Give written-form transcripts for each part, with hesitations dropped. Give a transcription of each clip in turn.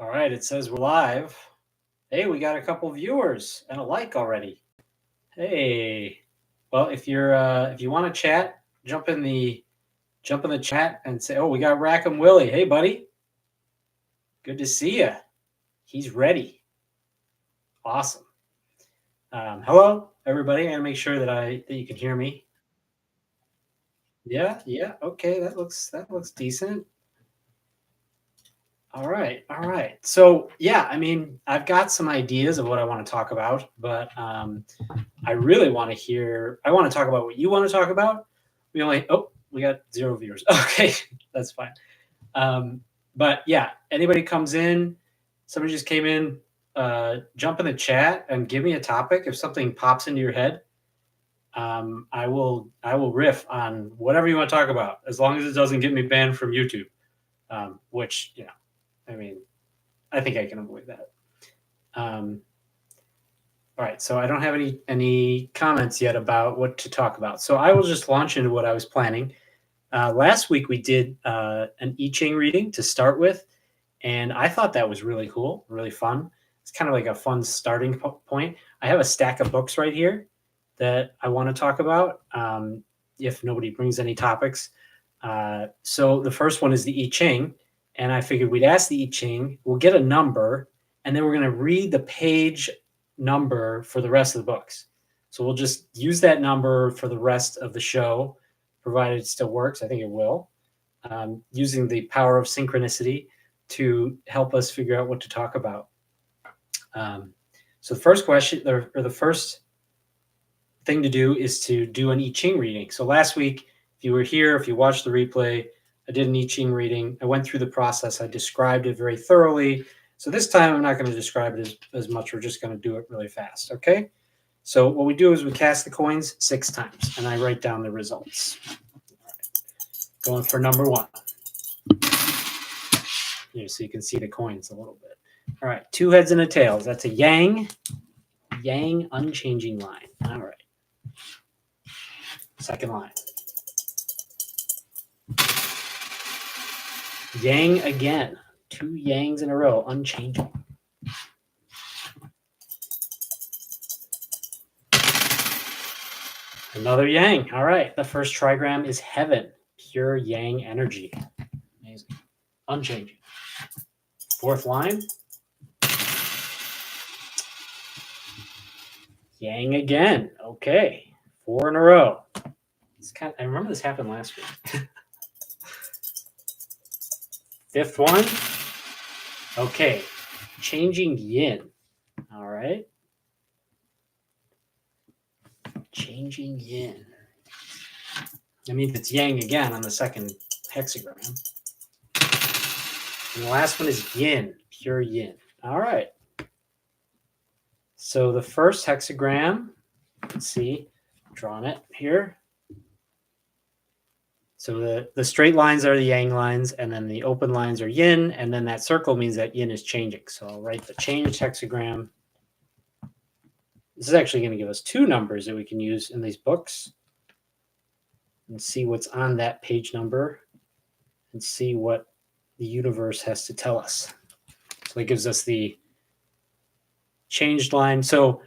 All right, it says we're live. Hey, we got a couple viewers and a like already. Hey, well, if you want to chat, jump in the chat and say, "Oh, we got Rackham Willie. Hey, buddy, good to see you. He's ready. Awesome. Hello, everybody. I'm gonna make sure that you can hear me. Yeah. Okay, that looks decent. All right. So yeah, I mean, I've got some ideas of what I want to talk about, but I really want to hear. I want to talk about what you want to talk about. We got 0 viewers. Okay, that's fine. But yeah, anybody comes in, somebody just came in, jump in the chat and give me a topic. If something pops into your head, I will riff on whatever you want to talk about, as long as it doesn't get me banned from YouTube. Which I mean, I think I can avoid that. All right, so I don't have any comments yet about what to talk about. So I will just launch into what I was planning. Last week we did an I Ching reading to start with, and I thought that was really cool, really fun. It's kind of like a fun starting point. I have a stack of books right here that I want to talk about if nobody brings any topics. So the first one is the I Ching, and I figured we'd ask the I Ching, we'll get a number, and then we're going to read the page number for the rest of the books. So we'll just use that number for the rest of the show, provided it still works. I think it will. Using the power of synchronicity to help us figure out what to talk about. So the first question, or the first thing to do, is to do an I Ching reading. So last week, if you were here, if you watched the replay, I did an I Ching reading. I went through the process. I described it very thoroughly. So this time I'm not going to describe it as much. We're just going to do it really fast, okay? So what we do is we cast the coins 6 times, and I write down the results. Going for number 1. So you can see the coins a little bit. All right, 2 heads and a tails. That's a yang unchanging line. All right. Second line. Yang again. 2 yangs in a row, unchanging. Another yang. All right. The first trigram is heaven. Pure yang energy. Amazing. Unchanging. 4th line. Yang again. Okay. 4 in a row. I remember this happened last week. 5th one. Okay. Changing yin. All right. Changing yin. That means it's yang again on the second hexagram. And the last one is yin, pure yin. All right. So the first hexagram, let's see, drawn it here. So the straight lines are the yang lines, and then the open lines are yin, and then that circle means that yin is changing. So I'll write the changed hexagram. This is actually going to give us 2 numbers that we can use in these books and see what's on that page number and see what the universe has to tell us. So it gives us the changed line. So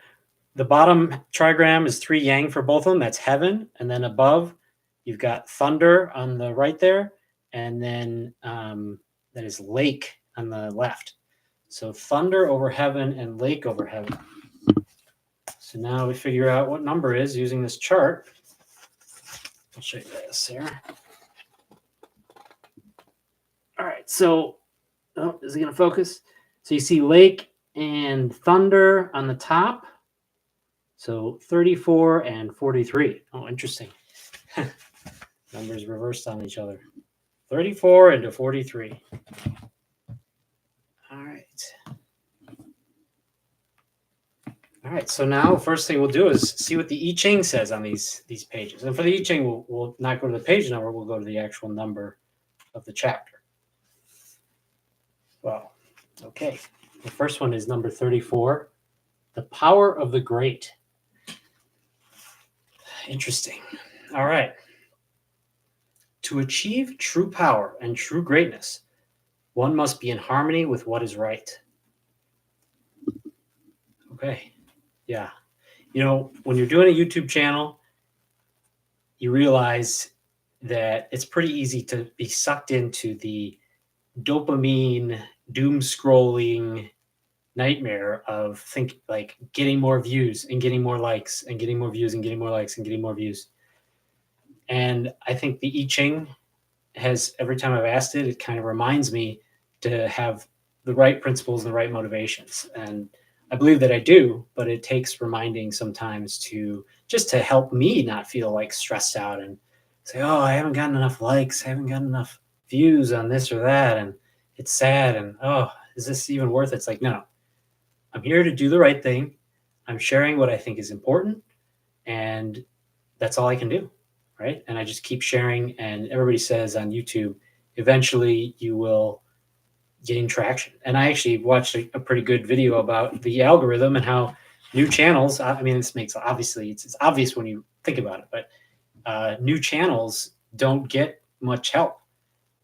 the bottom trigram is 3 yang for both of them. That's heaven. And then above, you've got thunder on the right there. And then that is lake on the left. So thunder over heaven and lake over heaven. So now we figure out what number is using this chart. I'll show you this here. All right, so is it going to focus? So you see lake and thunder on the top. So 34 and 43. Oh, interesting. Numbers reversed on each other. 34 into 43. All right, so now first thing we'll do is see what the I Ching says on these pages. And for the I Ching, we'll not go to the page number, we'll go to the actual number of the chapter. Well, okay. The first one is number 34, the power of the great. Interesting. All right. To achieve true power and true greatness, One must be in harmony with what is right. Okay. Yeah. When you're doing a YouTube channel, you realize that it's pretty easy to be sucked into the dopamine, doom scrolling nightmare of getting more views and getting more likes and getting more views and getting more likes and getting more views. And I think the I Ching has, every time I've asked it, it kind of reminds me to have the right principles and the right motivations. And I believe that I do, but it takes reminding sometimes to help me not feel like stressed out and say, oh, I haven't gotten enough likes. I haven't gotten enough views on this or that. And it's sad. And, oh, is this even worth it? It's like, no, I'm here to do the right thing. I'm sharing what I think is important. And that's all I can do. Right. And I just keep sharing. And everybody says on YouTube, eventually you will gain traction. And I actually watched a pretty good video about the algorithm and how new channels, I mean, this makes obviously it's obvious when you think about it, but new channels don't get much help.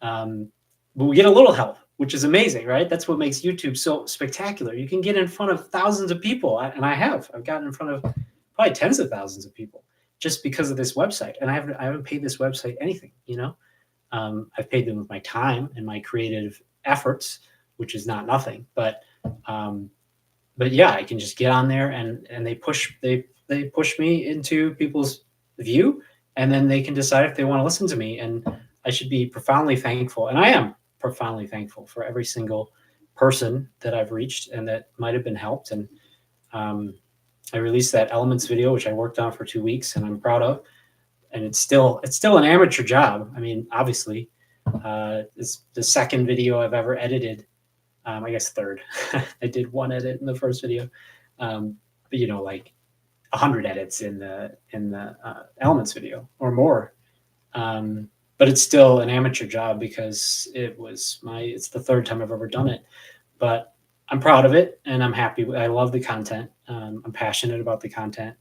But we get a little help, which is amazing, right? That's what makes YouTube so spectacular. You can get in front of thousands of people. And I've gotten in front of probably tens of thousands of people just because of this website. And I haven't paid this website anything, I've paid them with my time and my creative efforts, which is not nothing, but yeah, I can just get on there and they push me into people's view, and then they can decide if they want to listen to me. And I should be profoundly thankful, and I am profoundly thankful for every single person that I've reached and that might have been helped. And I released that elements video, which I worked on for 2 weeks, and I'm proud of. And it's still an amateur job. I mean, obviously, it's the second video I've ever edited. I guess third. I did one edit in the first video, but like 100 edits in the elements video or more. But it's still an amateur job because it's the third time I've ever done it. But I'm proud of it and I'm happy. I love the content. I'm passionate about the content.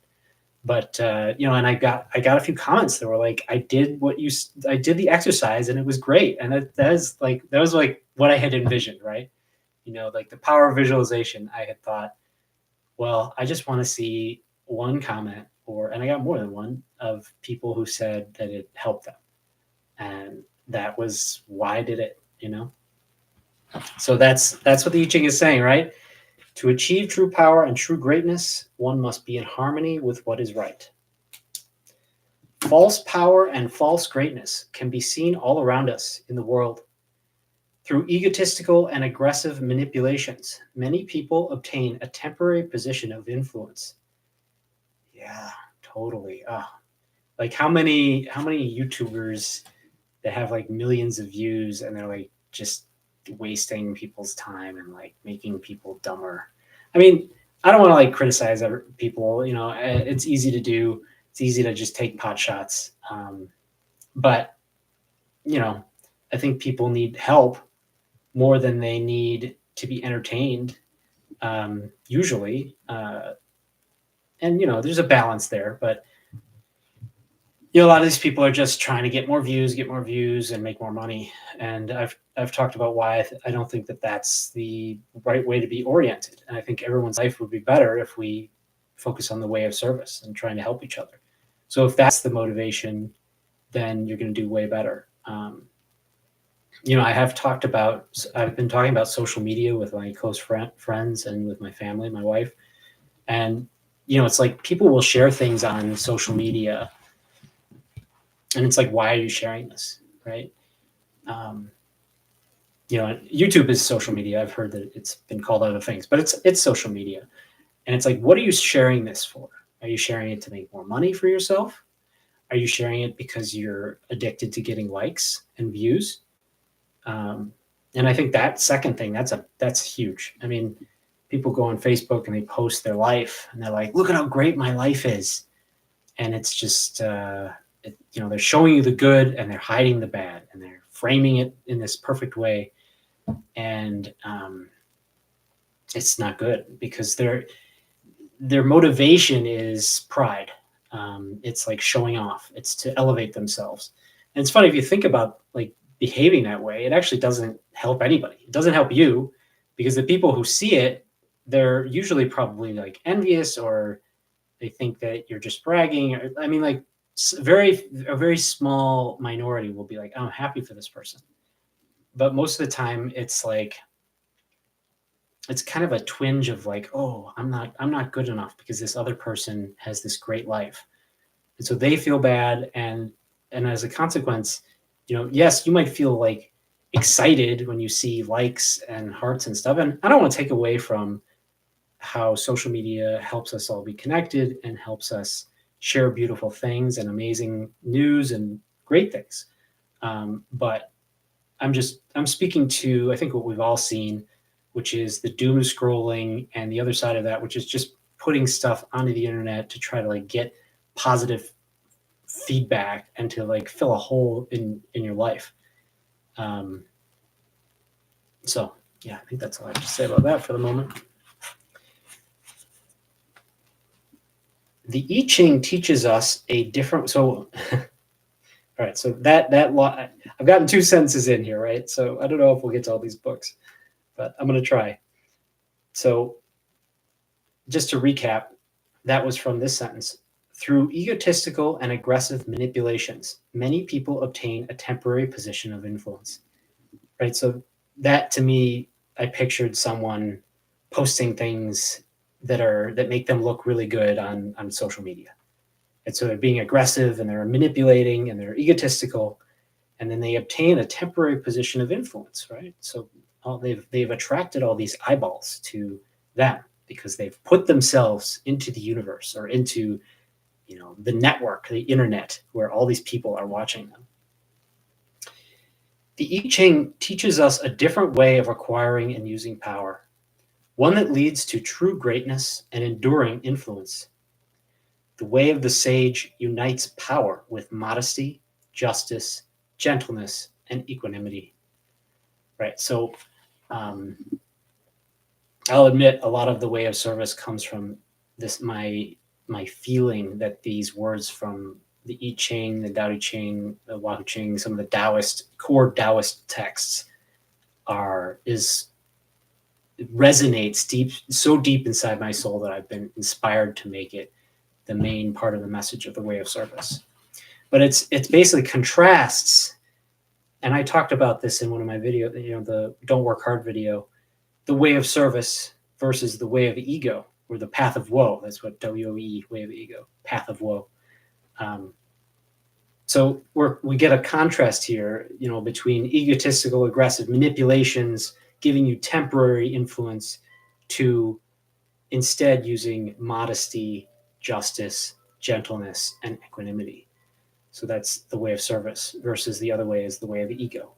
But and I got a few comments that were like, I did the exercise and it was great. And that was like what I had envisioned, right? Like the power of visualization. I had thought, well, I just want to see one comment and I got more than one of people who said that it helped them. And that was why I did it, So that's what the I Ching is saying, right? To achieve true power and true greatness, one must be in harmony with what is right. False power and false greatness can be seen all around us in the world. Through egotistical and aggressive manipulations, many people obtain a temporary position of influence. Yeah, totally. Like how many YouTubers that have like millions of views and they're like just wasting people's time and like making people dumber. I mean, I don't want to like criticize people, it's easy to do. It's easy to just take pot shots. But I think people need help more than they need to be entertained. Usually. And there's a balance there, but a lot of these people are just trying to get more views and make more money. And I've talked about why I don't think that that's the right way to be oriented. And I think everyone's life would be better if we focus on the way of service and trying to help each other. So if that's the motivation, then you're going to do way better. I've been talking about social media with my close friends and with my family, my wife. And, it's like people will share things on social media. And it's like, why are you sharing this, right? YouTube is social media. I've heard that it's been called other things, but it's social media. And it's like, what are you sharing this for? Are you sharing it to make more money for yourself? Are you sharing it because you're addicted to getting likes and views? And I think that second thing, that's huge. I mean, people go on Facebook and they post their life and they're like, look at how great my life is. And it's just, they're showing you the good and they're hiding the bad and they're framing it in this perfect way. And it's not good because their motivation is pride. It's like showing off. It's to elevate themselves. And it's funny if you think about like behaving that way, it actually doesn't help anybody. It doesn't help you, because the people who see it, they're usually probably like envious, or they think that you're just bragging. I mean, like a very small minority will be like, oh, I'm happy for this person. But most of the time it's like, it's kind of a twinge of like, oh, I'm not good enough because this other person has this great life. And so they feel bad. And as a consequence, yes, you might feel like excited when you see likes and hearts and stuff. And I don't want to take away from how social media helps us all be connected and helps us share beautiful things and amazing news and great things. But I'm speaking to, I think, what we've all seen, which is the doom scrolling, and the other side of that, which is just putting stuff onto the internet to try to like get positive feedback and to like fill a hole in your life. So yeah, I think that's all I have to say about that for the moment. The I Ching teaches us a different, so all right, so I've gotten 2 sentences in here, right? So I don't know if we'll get to all these books, but I'm going to try. So just to recap, that was from this sentence. Through egotistical and aggressive manipulations, many people obtain a temporary position of influence, right? So that, to me, I pictured someone posting things that make them look really good on social media. And so they're being aggressive, and they're manipulating, and they're egotistical, and then they obtain a temporary position of influence, right? So they've attracted all these eyeballs to them because they've put themselves into the universe, or into the network, the internet, where all these people are watching them. The I Ching teaches us a different way of acquiring and using power, one that leads to true greatness and enduring influence. The way of the sage unites power with modesty, justice, gentleness, and equanimity. Right. So I'll admit a lot of the way of service comes from this, my feeling that these words from the I Ching, the Tao Te Ching, the Wahoo Ching, some of the core Taoist texts it resonates so deep inside my soul that I've been inspired to make it the main part of the message of the way of service. But it's basically contrasts, and I talked about this in one of my videos, the Don't Work Hard video, the way of service versus the way of the ego, or the path of woe. That's what WOE, way of the ego, path of woe. So we get a contrast here, between egotistical, aggressive manipulations giving you temporary influence, to instead using modesty, justice, gentleness, and equanimity. So that's the way of service, versus the other way is the way of the ego.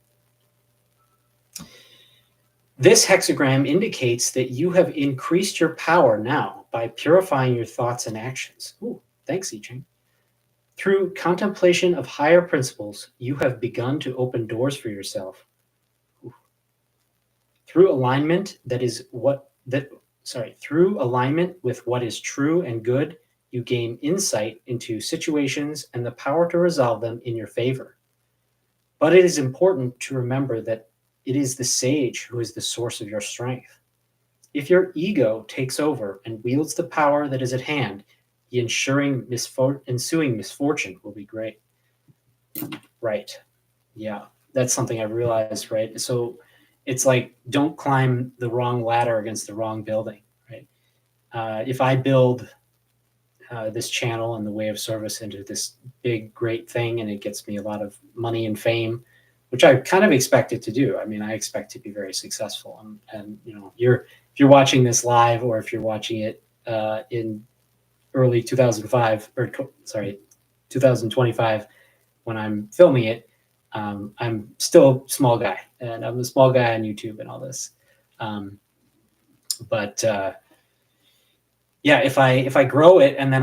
This hexagram indicates that you have increased your power now by purifying your thoughts and actions. Ooh, thanks, I Ching. Through contemplation of higher principles, you have begun to open doors for yourself. Ooh. Through alignment through alignment with what is true and good, you gain insight into situations and the power to resolve them in your favor. But it is important to remember that it is the sage who is the source of your strength. If your ego takes over and wields the power that is at hand, the ensuing misfortune will be great. Right. Yeah, that's something I've realized, right? So it's like, don't climb the wrong ladder against the wrong building, right? If I build this channel and the way of service into this big, great thing, and it gets me a lot of money and fame, which I kind of expect it to do. I mean, I expect to be very successful. And if you're watching this live, or if you're watching it in early 2025, when I'm filming it, I'm still a small guy, and I'm a small guy on YouTube and all this. But if I grow it, and then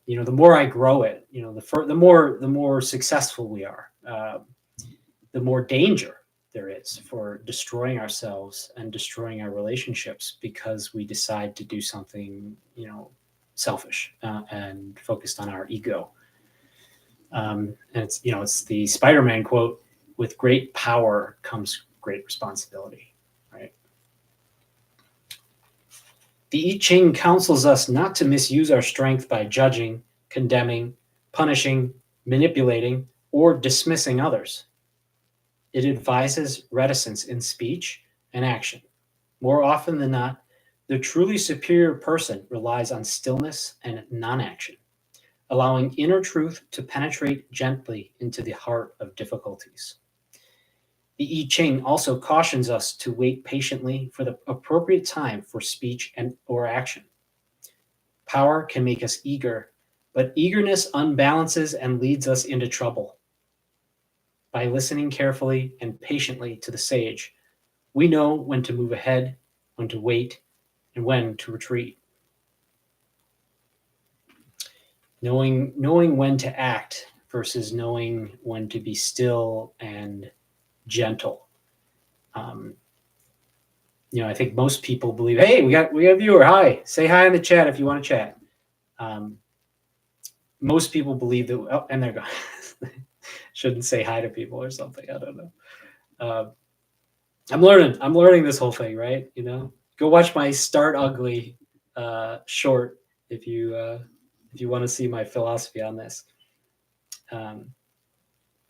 the more I grow it, the more successful we are, the more danger there is for destroying ourselves and destroying our relationships, because we decide to do something, selfish and focused on our ego. And it's the Spider-Man quote: with great power comes great responsibility, right? The I Ching counsels us not to misuse our strength by judging, condemning, punishing, manipulating, or dismissing others. It advises reticence in speech and action. More often than not, the truly superior person relies on stillness and non-action, allowing inner truth to penetrate gently into the heart of difficulties. The I Ching also cautions us to wait patiently for the appropriate time for speech and or action. Power can make us eager, but eagerness unbalances and leads us into trouble. By listening carefully and patiently to the sage, we know when to move ahead, when to wait, and when to retreat. Knowing when to act versus knowing when to be still and gentle. I think most people believe, hey, we got a viewer. Hi, say hi in the chat if you want to chat. Most people believe that, oh, and they're gone. Shouldn't say hi to people or something. I don't know. I'm learning this whole thing, right? Go watch my Start Ugly short if you want to see my philosophy on this.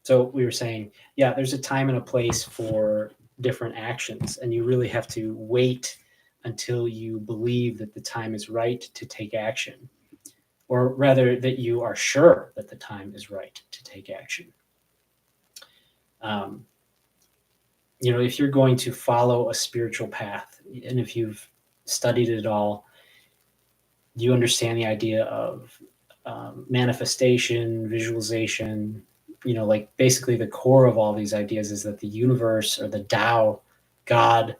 So we were saying, yeah, there's a time and a place for different actions, and you really have to wait until you believe that the time is right to take action, or rather that you are sure that the time is right to take action. If you're going to follow a spiritual path, and if you've studied it all, you understand the idea of manifestation, visualization. Like basically the core of all these ideas is that the universe or the Tao, God,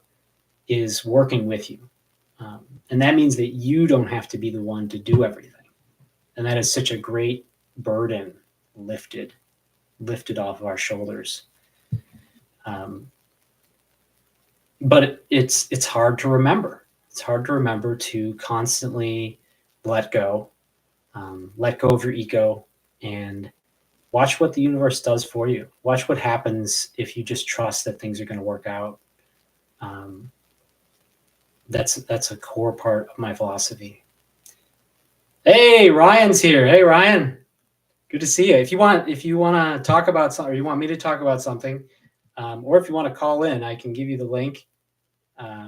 is working with you. And that means that you don't have to be the one to do everything. And that is such a great burden lifted off of our shoulders. But it's hard to remember. It's hard to remember to constantly let go of your ego and watch what the universe does for you. Watch what happens if you just trust that things are going to work out. That's a core part of my philosophy. Hey, Ryan's here. Hey, Ryan. Good to see you. If you want to talk about something, or you want me to talk about something, or if you want to call in, I can give you the link. Yeah,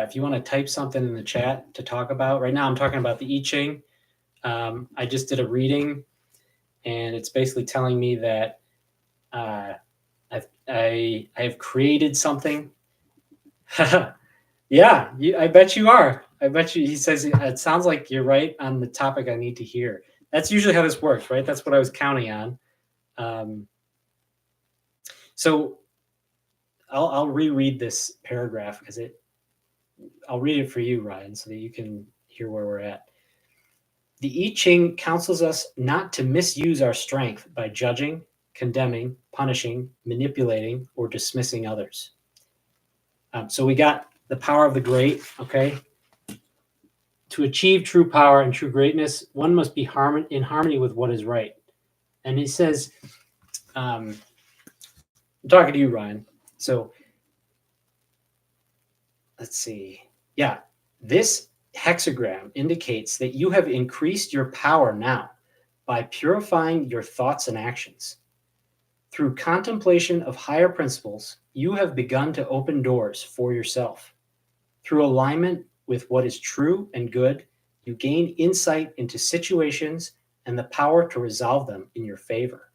if you want to type something in the chat to talk about, right now I'm talking about the I Ching. I just did a reading, and it's basically telling me that I've created something. Yeah, I bet you are. I bet you. He says it sounds like you're right on the topic I need to hear. That's usually how this works, right? That's what I was counting on. So I'll reread this paragraph because I'll read it for you, Ryan, so that you can hear where we're at. The I Ching counsels us not to misuse our strength by judging, condemning, punishing, manipulating, or dismissing others. So we got the power of the great, okay? To achieve true power and true greatness, one must be in harmony with what is right. And he says, I'm talking to you, Ryan. So let's see. Yeah, this hexagram indicates that you have increased your power now by purifying your thoughts and actions. Through contemplation of higher principles, you have begun to open doors for yourself. Through alignment with what is true and good, you gain insight into situations and the power to resolve them in your favor.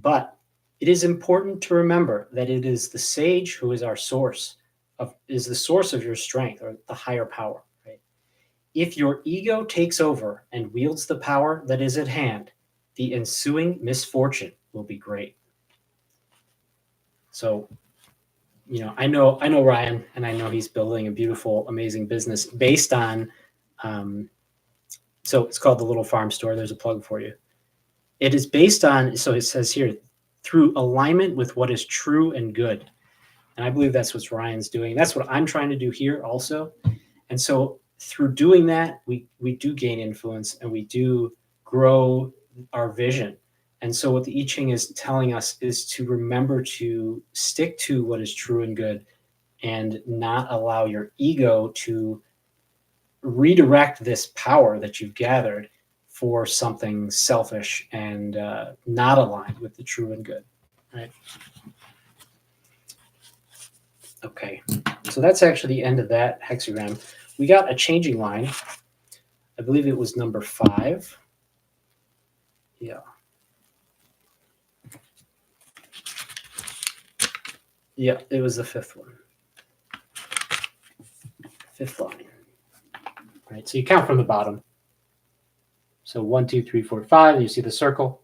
But it is important to remember that it is the sage who is the source of your strength, or the higher power. Right? If your ego takes over and wields the power that is at hand, the ensuing misfortune will be great. So, I know Ryan, and I know he's building a beautiful, amazing business based on. So it's called the Little Farm Store. There's a plug for you. It is based on. So it says here, through alignment with what is true and good. And I believe that's what Ryan's doing. That's what I'm trying to do here also. And so through doing that, we do gain influence, and we do grow our vision And so what the I Ching is telling us is to remember to stick to what is true and good and not allow your ego to redirect this power that you've gathered for something selfish and not aligned with the true and good, right? Okay, so that's actually the end of that hexagram. We got a changing line. I believe it was number 5. Yeah. Yeah, it was the 5th one. 5th line. Right, so you count from the bottom. So 1, 2, 3, 4, 5. You see the circle.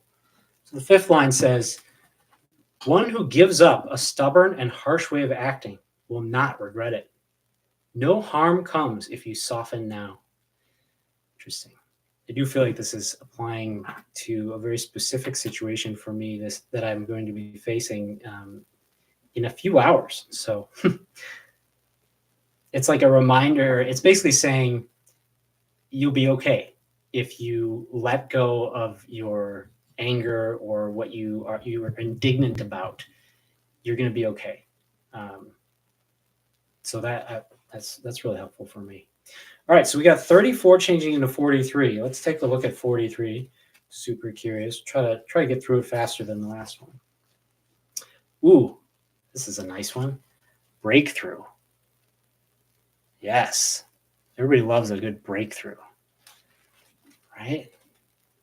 So the 5th line says, "One who gives up a stubborn and harsh way of acting will not regret it. No harm comes if you soften now." Interesting. I do feel like this is applying to a very specific situation for me that I'm going to be facing in a few hours. So it's like a reminder. It's basically saying you'll be okay if you let go of your anger or what you are indignant about. You're going to be okay. So that's really helpful for me. All right, so we got 34 changing into 43. Let's take a look at 43. Super curious. Try to get through it faster than the last one. Ooh, this is a nice one. Breakthrough. Yes, everybody loves a good breakthrough, right?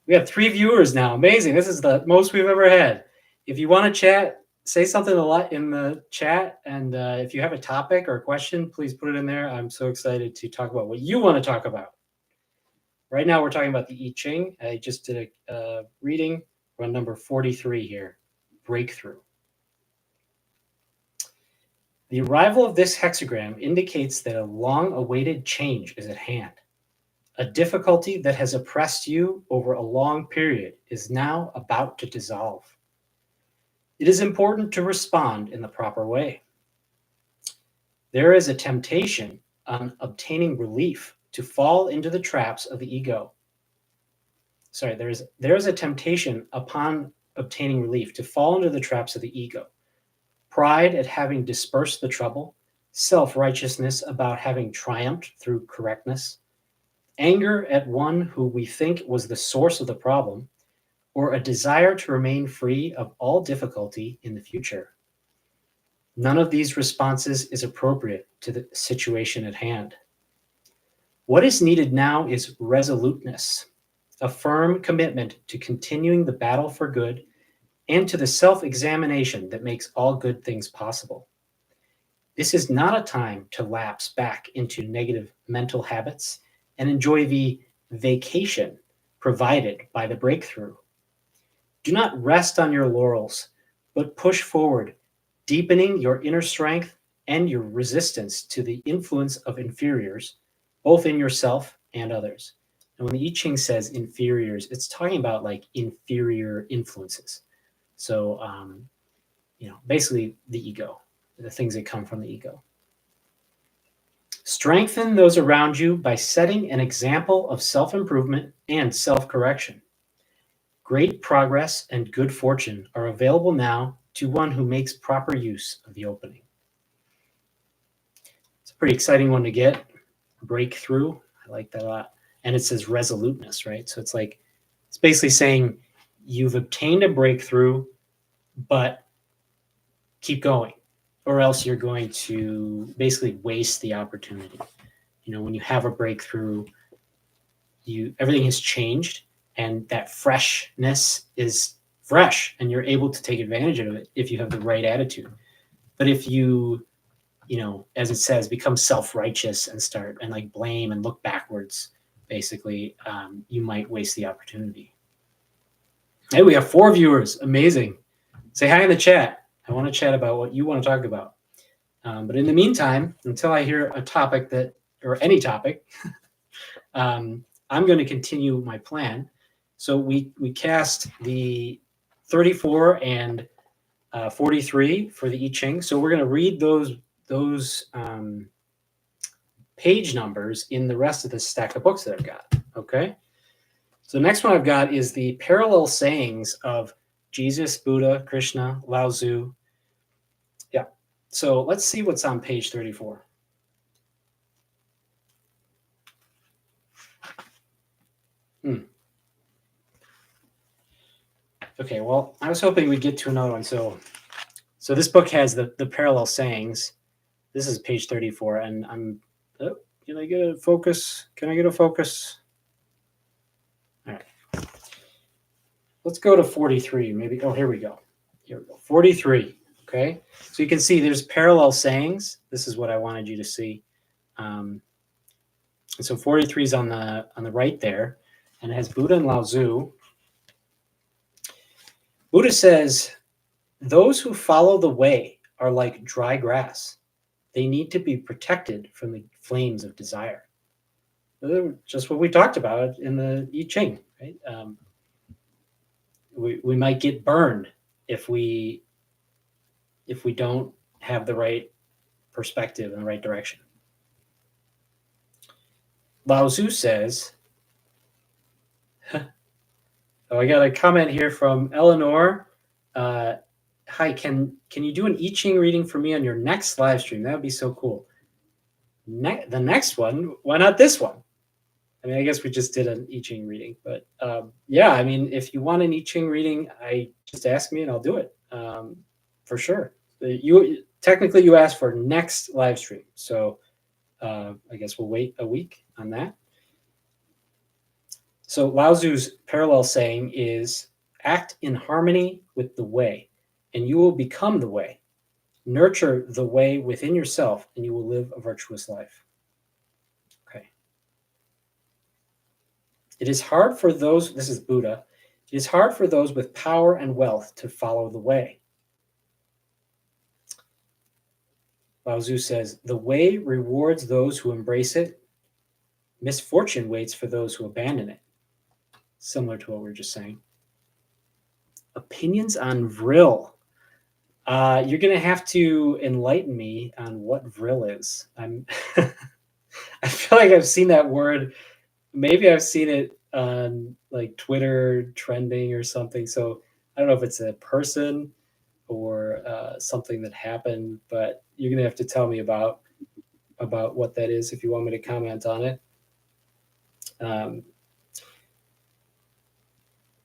We have 3 viewers now. Amazing. This is the most we've ever had. If you want to chat, say something a lot in the chat. And if you have a topic or a question, please put it in there. I'm so excited to talk about what you want to talk about. Right now, we're talking about the I Ching. I just did a reading. We're on number 43 here, breakthrough. The arrival of this hexagram indicates that a long-awaited change is at hand. A difficulty that has oppressed you over a long period is now about to dissolve. It is important to respond in the proper way. There is a temptation on obtaining relief to fall into the traps of the ego. Sorry, there is a temptation upon obtaining relief to fall into the traps of the ego. Pride at having dispersed the trouble, self-righteousness about having triumphed through correctness, anger at one who we think was the source of the problem, or a desire to remain free of all difficulty in the future. None of these responses is appropriate to the situation at hand. What is needed now is resoluteness, a firm commitment to continuing the battle for good and to the self-examination that makes all good things possible. This is not a time to lapse back into negative mental habits and enjoy the vacation provided by the breakthrough. Do not rest on your laurels, but push forward, deepening your inner strength and your resistance to the influence of inferiors, both in yourself and others. And when the I Ching says inferiors, it's talking about like inferior influences. So, basically the ego, the things that come from the ego. Strengthen those around you by setting an example of self-improvement and self-correction. Great progress and good fortune are available now to one who makes proper use of the opening. It's a pretty exciting one to get. Breakthrough. I like that a lot. And it says resoluteness, right? So it's basically saying you've obtained a breakthrough, but keep going, or else you're going to basically waste the opportunity. When you have a breakthrough, everything has changed, and that freshness is fresh, and you're able to take advantage of it if you have the right attitude. But if you, as it says, become self-righteous and start and blame and look backwards, basically, you might waste the opportunity. Hey, we have 4 viewers. Amazing. Say hi in the chat. I want to chat about what you want to talk about. But in the meantime, until I hear a topic or any topic, I'm going to continue my plan. So we cast the 34 and 43 for the I Ching. So we're going to read those page numbers in the rest of the stack of books that I've got. Okay. So the next one I've got is the parallel sayings of Jesus, Buddha, Krishna, Lao Tzu. Yeah. So let's see what's on page 34. Okay, well, I was hoping we'd get to another one. So this book has the parallel sayings. This is page 34, and can I get a focus? Can I get a focus? All right. Let's go to 43, maybe. Oh, here we go. 43. Okay. So you can see there's parallel sayings. This is what I wanted you to see. And so 43 is on the right there, and it has Buddha and Lao Tzu. Buddha says, those who follow the way are like dry grass. They need to be protected from the flames of desire. Just what we talked about in the I Ching, right? We might get burned if we don't have the right perspective in the right direction. Lao Tzu says, oh, I got a comment here from Eleanor. Hi, can you do an I Ching reading for me on your next live stream? That would be so cool. The next one, why not this one? I mean, I guess we just did an I Ching reading, but yeah, I mean, if you want an I Ching reading, just ask me and I'll do it for sure. You asked for next live stream, so I guess we'll wait a week on that. So Lao Tzu's parallel saying is, act in harmony with the way, and you will become the way. Nurture the way within yourself, and you will live a virtuous life. Okay. It is hard for those, this is Buddha, it is hard for those with power and wealth to follow the way. Lao Tzu says, the way rewards those who embrace it. Misfortune waits for those who abandon it. Similar to what we were just saying. Opinions on vril. You're going to have to enlighten me on what vril is. I feel like I've seen that word. Maybe I've seen it on like Twitter trending or something. So I don't know if it's a person or something that happened, but you're going to have to tell me about what that is if you want me to comment on it.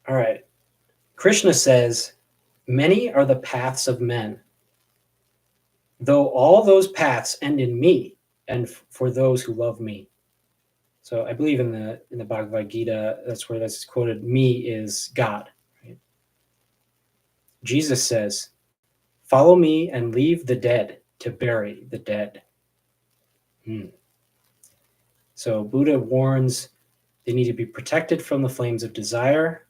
All right. Krishna says, many are the paths of men, though all those paths end in me and for those who love me. So I believe in the Bhagavad Gita, that's where that's quoted, me is God. Right? Jesus says, follow me and leave the dead to bury the dead. So Buddha warns they need to be protected from the flames of desire.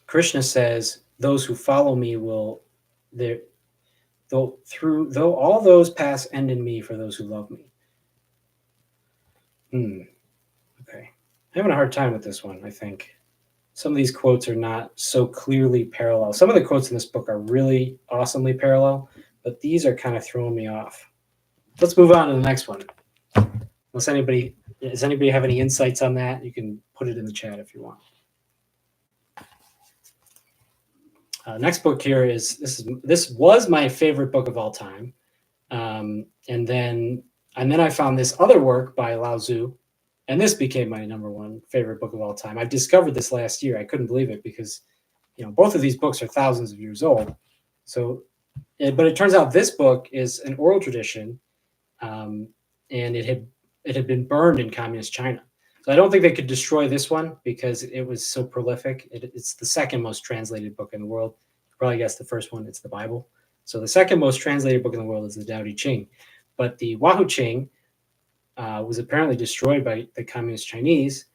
Krishna says, those who follow me will, though all those paths end in me for those who love me. Okay. I'm having a hard time with this one, I think. Some of these quotes are not so clearly parallel. Some of the quotes in this book are really awesomely parallel, but these are kind of throwing me off. Let's move on to the next one. Does anybody have any insights on that? You can put it in the chat if you want. Next book here is this was my favorite book of all time, and then I found this other work by Lao Tzu, and this became my number one favorite book of all time. I discovered this last year. I couldn't believe it because, both of these books are thousands of years old. So, but it turns out this book is an oral tradition, and it had been burned in communist China. So I don't think they could destroy this one because it was so prolific. It's the second most translated book in the world. You probably guessed the first one, it's the Bible. So the second most translated book in the world is the Tao Te Ching. But the Wahoo Ching was apparently destroyed by the communist Chinese,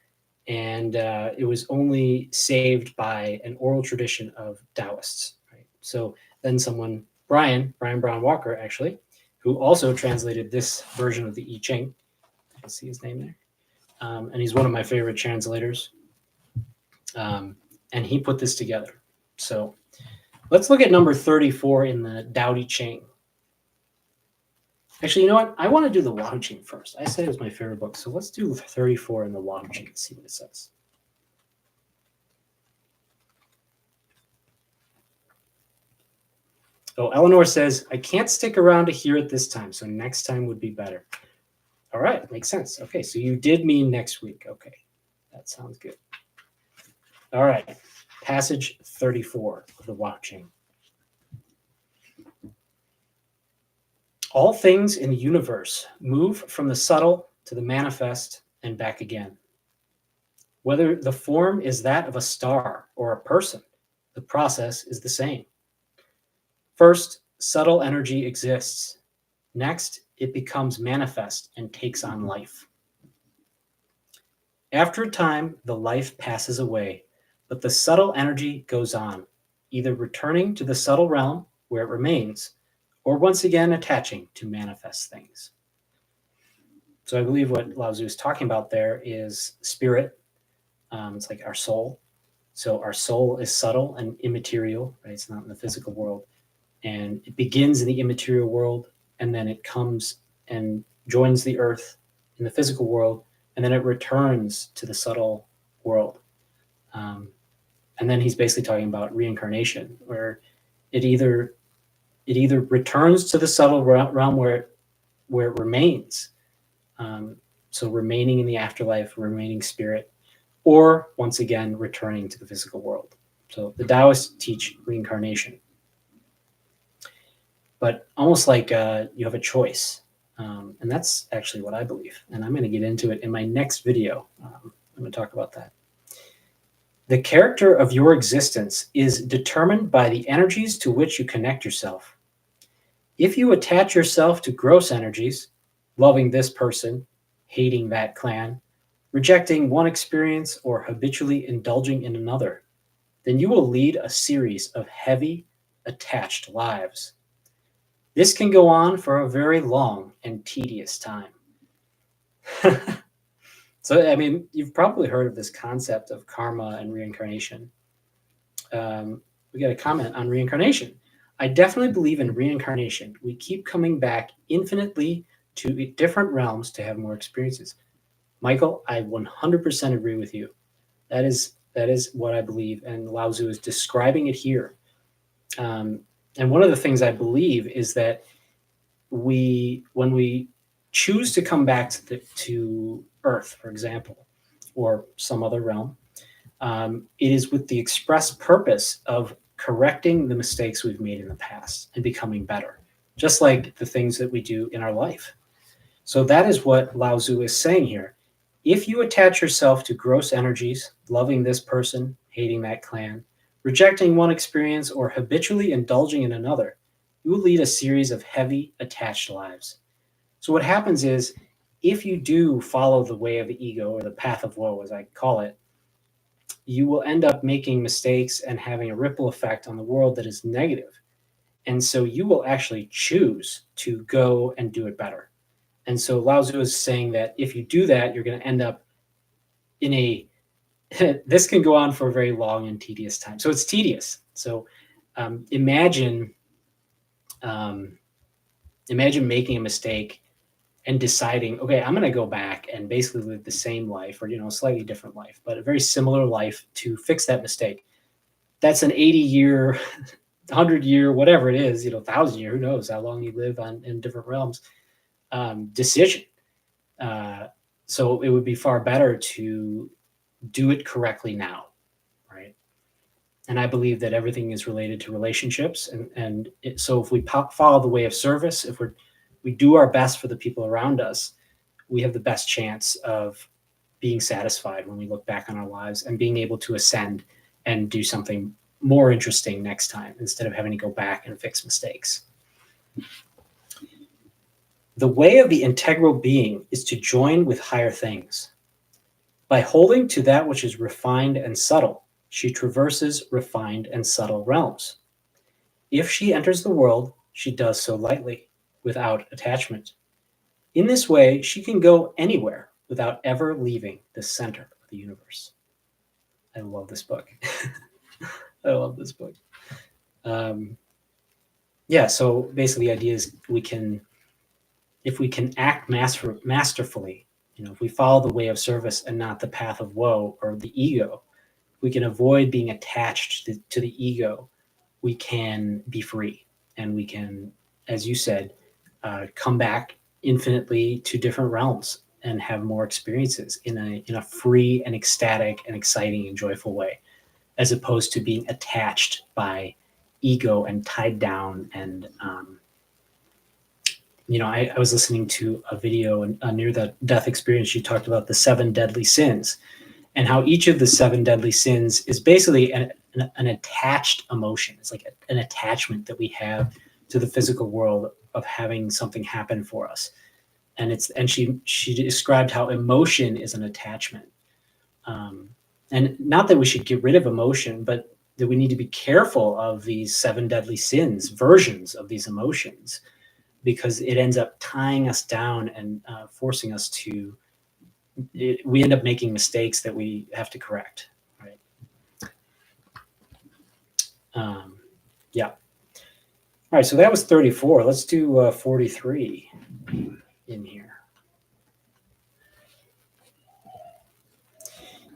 and it was only saved by an oral tradition of Taoists. Right? So then Brian Brown Walker, actually, who also translated this version of the I Ching. I can see his name there. And he's one of my favorite translators. And he put this together. So let's look at number 34 in the Tao Te Ching. Actually, you know what? I want to do the Wahoo Ching first. I said it was my favorite book. So let's do 34 in the Wahoo Ching and see what it says. Oh, Eleanor says, I can't stick around to hear it this time, so next time would be better. All right, makes sense. Okay, so you did mean next week. Okay, that sounds good. All right, passage 34 of the Wa Ching. All things in the universe move from the subtle to the manifest and back again. Whether the form is that of a star or a person, the process is the same. First, subtle energy exists. Next, it becomes manifest and takes on life. After a time, the life passes away, but the subtle energy goes on, either returning to the subtle realm where it remains, or once again attaching to manifest things. So I believe what Lao Tzu is talking about there is spirit. It's like our soul. So our soul is subtle and immaterial, right? It's not in the physical world. And it begins in the immaterial world, and then it comes and joins the earth in the physical world, and then it returns to the subtle world. And then he's basically talking about reincarnation, where it either returns to the subtle realm where it remains, so remaining in the afterlife, remaining spirit, or once again returning to the physical world. So the Taoists teach reincarnation, but almost like you have a choice. And that's actually what I believe. And I'm going to get into it in my next video. I'm going to talk about that. The character of your existence is determined by the energies to which you connect yourself. If you attach yourself to gross energies, loving this person, hating that clan, rejecting one experience, or habitually indulging in another, then you will lead a series of heavy, attached lives. This can go on for a very long and tedious time. So, I mean, you've probably heard of this concept of karma and reincarnation. We got a comment on reincarnation. I definitely believe in reincarnation. We keep coming back infinitely to different realms to have more experiences. Michael, I 100% agree with you. That is what I believe, and Lao Tzu is describing it here. And one of the things I believe is that when we choose to come back to Earth, for example, or some other realm, it is with the express purpose of correcting the mistakes we've made in the past and becoming better, just like the things that we do in our life. So that is what Lao Tzu is saying here. If you attach yourself to gross energies, loving this person, hating that clan, rejecting one experience, or habitually indulging in another, you will lead a series of heavy, attached lives. So what happens is, if you do follow the way of the ego, or the path of woe, as I call it, you will end up making mistakes and having a ripple effect on the world that is negative. And so you will actually choose to go and do it better. And so Lao Tzu is saying that if you do that, you're going to end up in a, this can go on for a very long and tedious time. So it's tedious. So imagine making a mistake and deciding, okay, I'm going to go back and basically live the same life, or, a slightly different life, but a very similar life to fix that mistake. That's an 80-year, 100-year, whatever it is, 1,000-year, who knows how long you live in different realms, decision. So it would be far better to do it correctly now, right? And I believe that everything is related to relationships. So if we follow the way of service, if we do our best for the people around us, we have the best chance of being satisfied when we look back on our lives and being able to ascend and do something more interesting next time instead of having to go back and fix mistakes. The way of the integral being is to join with higher things. By holding to that which is refined and subtle, she traverses refined and subtle realms. If she enters the world, she does so lightly, without attachment. In this way, she can go anywhere without ever leaving the center of the universe. I love this book. I love this book. So basically the idea is if we can act masterfully, if we follow the way of service and not the path of woe or the ego, we can avoid being attached to the ego. We can be free. and we can, as you said, come back infinitely to different realms and have more experiences in a free and ecstatic and exciting and joyful way, as opposed to being attached by ego and tied down. And I was listening to a video near the death experience. You talked about the 7 deadly sins and how each of the 7 deadly sins is basically an attached emotion. It's like an attachment that we have to the physical world of having something happen for us. And she described how emotion is an attachment. And not that we should get rid of emotion, but that we need to be careful of these 7 deadly sins, versions of these emotions, because it ends up tying us down and forcing us to, we end up making mistakes that we have to correct, right? Yeah. All right, so that was 34. Let's do 43 in here.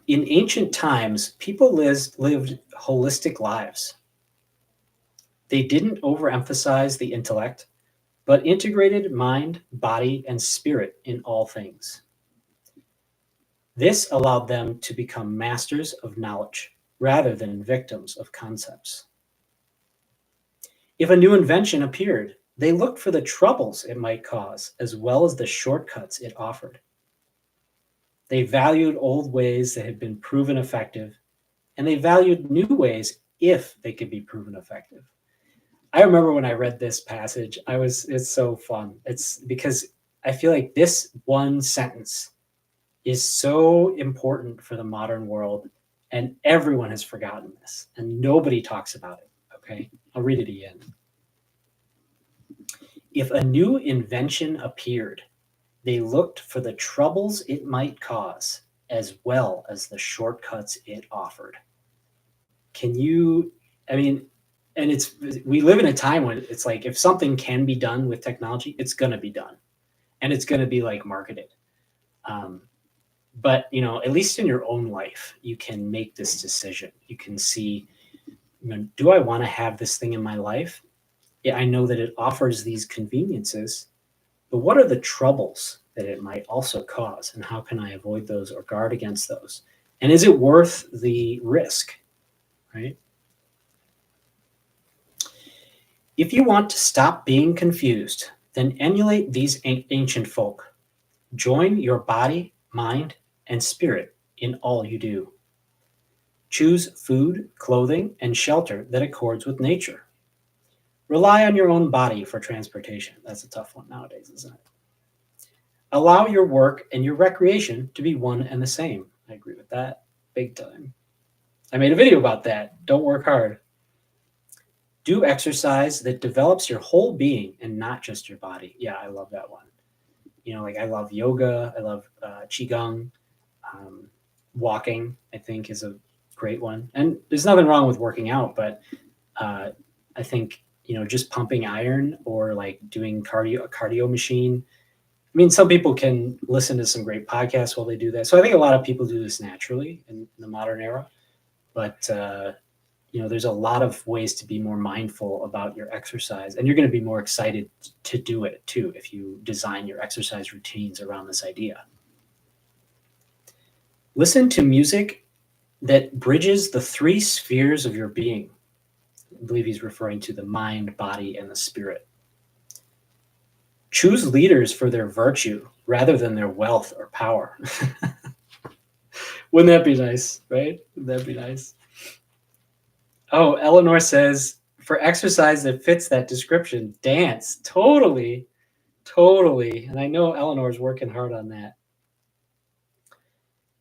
In ancient times, people lived holistic lives. They didn't overemphasize the intellect, but integrated mind, body, and spirit in all things. This allowed them to become masters of knowledge rather than victims of concepts. If a new invention appeared, they looked for the troubles it might cause as well as the shortcuts it offered. They valued old ways that had been proven effective, and they valued new ways if they could be proven effective. I remember when I read this passage, it's so fun. It's because I feel like this one sentence is so important for the modern world, and everyone has forgotten this, and nobody talks about it. Okay, I'll read it again. If a new invention appeared, they looked for the troubles it might cause as well as the shortcuts it offered. And we live in a time when it's like, if something can be done with technology, it's going to be done, and it's going to be like marketed. But at least in your own life, you can make this decision. You can see, do I want to have this thing in my life? Yeah, I know that it offers these conveniences, but what are the troubles that it might also cause, and how can I avoid those or guard against those? And is it worth the risk, right? If you want to stop being confused, then emulate these ancient folk. Join your body, mind, and spirit in all you do. Choose food, clothing, and shelter that accords with nature. Rely on your own body for transportation. That's a tough one nowadays, isn't it? Allow your work and your recreation to be one and the same. I agree with that big time. I made a video about that. Don't work hard. Do exercise that develops your whole being and not just your body. Yeah, I love that one. I love yoga. I love Qigong. Walking, I think, is a great one. And there's nothing wrong with working out, but I think, just pumping iron or like doing a cardio machine. I mean, some people can listen to some great podcasts while they do that. So I think a lot of people do this naturally in the modern era. But, there's a lot of ways to be more mindful about your exercise. And you're going to be more excited to do it, too, if you design your exercise routines around this idea. Listen to music that bridges the 3 spheres of your being. I believe he's referring to the mind, body, and the spirit. Choose leaders for their virtue rather than their wealth or power. Wouldn't that be nice, right? Wouldn't that be nice? Oh, Eleanor says, for exercise that fits that description, dance. Totally. And I know Eleanor's working hard on that.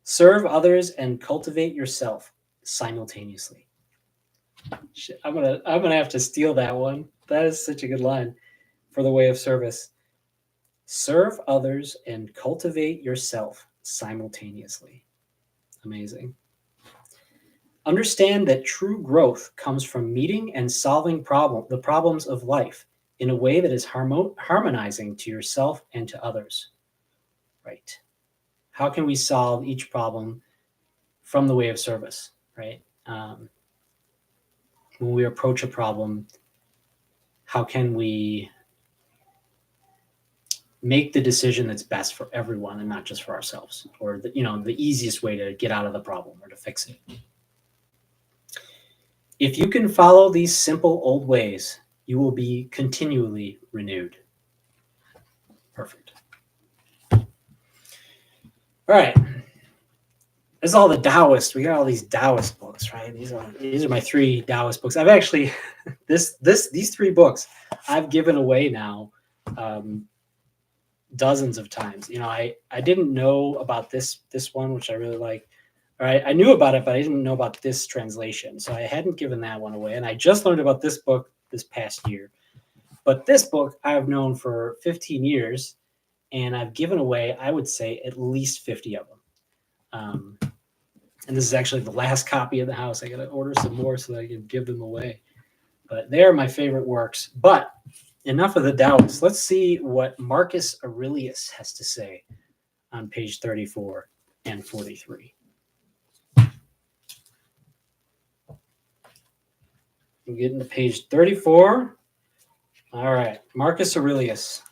Serve others and cultivate yourself simultaneously. I'm gonna have to steal that one. That is such a good line for the way of service. Serve others and cultivate yourself simultaneously. Amazing. Understand that true growth comes from meeting and solving the problems of life in a way that is harmonizing to yourself and to others. Right. How can we solve each problem from the way of service, right? When we approach a problem, how can we make the decision that's best for everyone and not just for ourselves, or the easiest way to get out of the problem or to fix it. If you can follow these simple old ways, you will be continually renewed. Perfect. All right. This is all the Taoist. We got all these Taoist books, right? These are my 3 Taoist books. I've actually these 3 books I've given away now dozens of times. I didn't know about this one, which I really like. All right, I knew about it, but I didn't know about this translation, so I hadn't given that one away. And I just learned about this book this past year. But this book I've known for 15 years, and I've given away, I would say, at least 50 of them. And this is actually the last copy of the house. I got to order some more so that I can give them away. But they're my favorite works. But enough of the Taoists. Let's see what Marcus Aurelius has to say on page 34 and 43. We're getting to page 34. All right, Marcus Aurelius.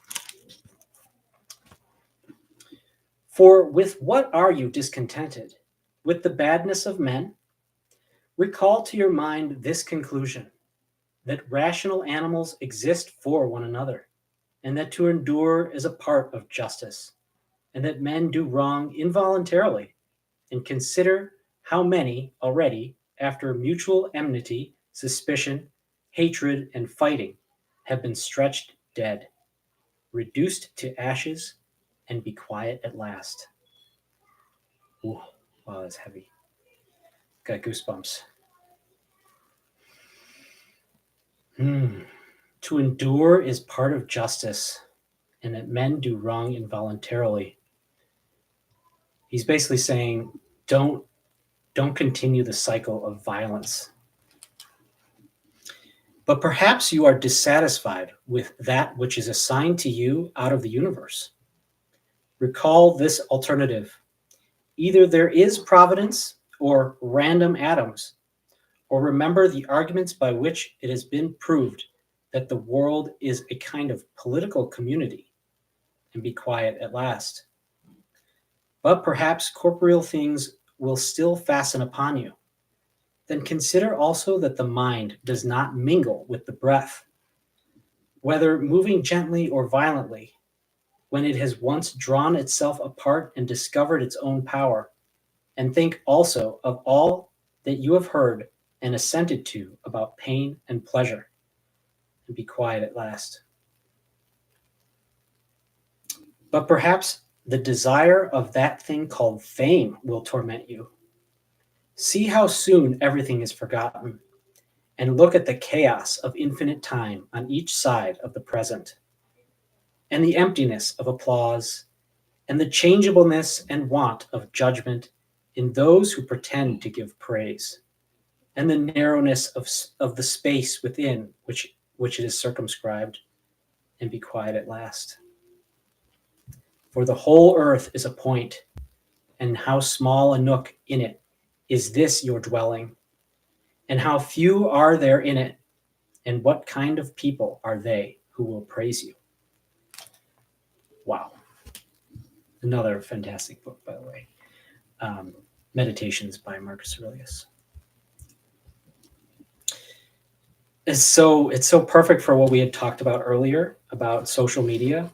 For with what are you discontented? With the badness of men? Recall to your mind this conclusion, that rational animals exist for one another, and that to endure is a part of justice, and that men do wrong involuntarily, and consider how many already, after mutual enmity, suspicion, hatred, and fighting, have been stretched dead, reduced to ashes, and be quiet at last. Ooh, wow, that's heavy. Got goosebumps. To endure is part of justice, and that men do wrong involuntarily. He's basically saying, don't continue the cycle of violence. But perhaps you are dissatisfied with that which is assigned to you out of the universe. Recall this alternative. Either there is providence or random atoms, or remember the arguments by which it has been proved that the world is a kind of political community, and be quiet at last. But perhaps corporeal things will still fasten upon you. Then consider also that the mind does not mingle with the breath, whether moving gently or violently, when it has once drawn itself apart and discovered its own power. And think also of all that you have heard and assented to about pain and pleasure, and be quiet at last. But perhaps the desire of that thing called fame will torment you. See how soon everything is forgotten, and look at the chaos of infinite time on each side of the present, and the emptiness of applause, and the changeableness and want of judgment in those who pretend to give praise, and the narrowness of the space within which it is circumscribed, and be quiet at last. For the whole earth is a point, and how small a nook in it is this your dwelling, and how few are there in it, and what kind of people are they who will praise you? Wow. Another fantastic book, by the way. Meditations by Marcus Aurelius. It's so perfect for what we had talked about earlier about social media.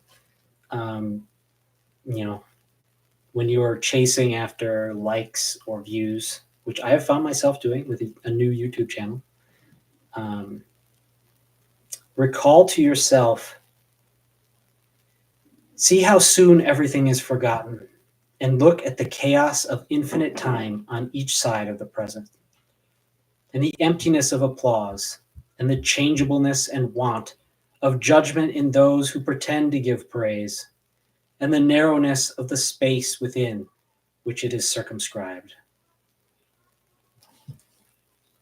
When you're chasing after likes or views, which I have found myself doing with a new YouTube channel, recall to yourself, see how soon everything is forgotten, and look at the chaos of infinite time on each side of the present, and the emptiness of applause, and the changeableness and want of judgment in those who pretend to give praise, and the narrowness of the space within which it is circumscribed.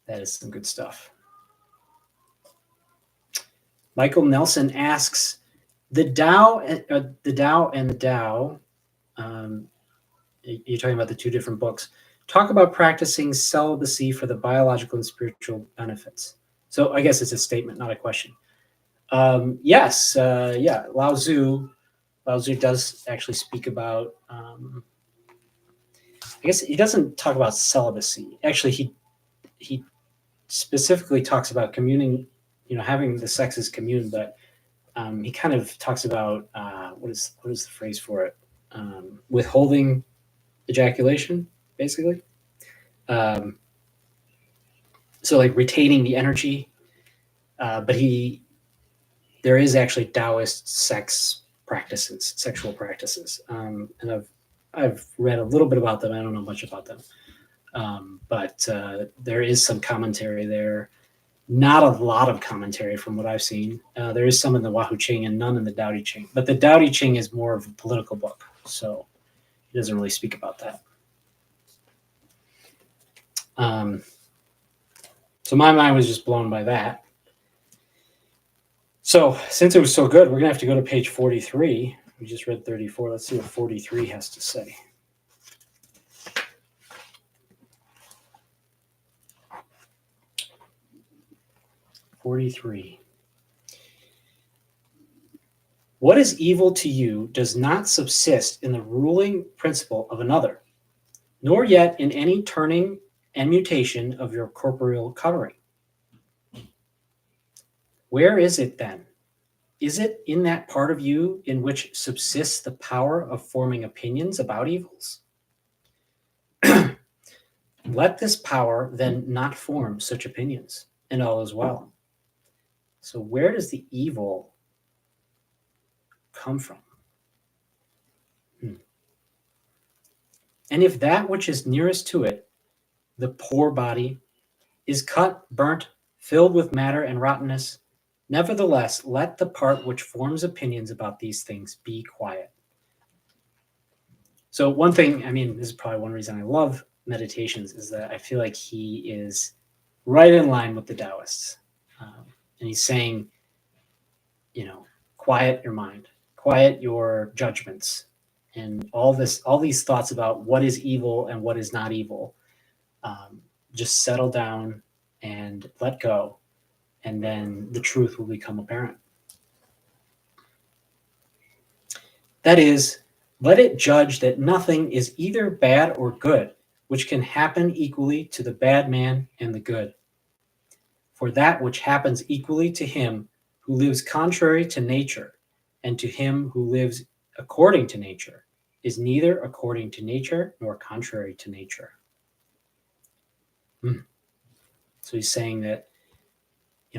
That is some good stuff. Michael Nelson asks, the Tao and the Tao, you're talking about the 2 different books, talk about practicing celibacy for the biological and spiritual benefits. So I guess it's a statement, not a question. Yes, yeah, Lao Tzu does actually speak about. I guess he doesn't talk about celibacy. Actually, he specifically talks about communing, having the sexes commune, but he kind of talks about what is the phrase for it? Withholding ejaculation, basically. Um, so like retaining the energy, but there is actually Taoist sexual practices, and I've read a little bit about them. I don't know much about them, but there is some commentary there. Not a lot of commentary from what I've seen. There is some in the Wahoo Ching and none in the Tao Te Ching. But the Tao Te Ching is more of a political book, so he doesn't really speak about that. So my mind was just blown by that. So since it was so good, we're going to have to go to page 43. We just read 34. Let's see what 43 has to say. What is evil to you does not subsist in the ruling principle of another, nor yet in any turning and mutation of your corporeal covering. Where is it then? Is it in that part of you in which subsists the power of forming opinions about evils? Let this power then not form such opinions, and all is well. So where does the evil come from? And if that which is nearest to it, the poor body, is cut, burnt, filled with matter and rottenness, nevertheless, let the part which forms opinions about these things be quiet. So one thing, this is probably one reason I love meditations, is that I feel like he is right in line with the Taoists. And he's saying, quiet your mind, quiet your judgments, and all these thoughts about what is evil and what is not evil. Just settle down and let go, and then the truth will become apparent. That is, let it judge that nothing is either bad or good, which can happen equally to the bad man and the good. For that which happens equally to him who lives contrary to nature and to him who lives according to nature is neither according to nature nor contrary to nature. So he's saying that,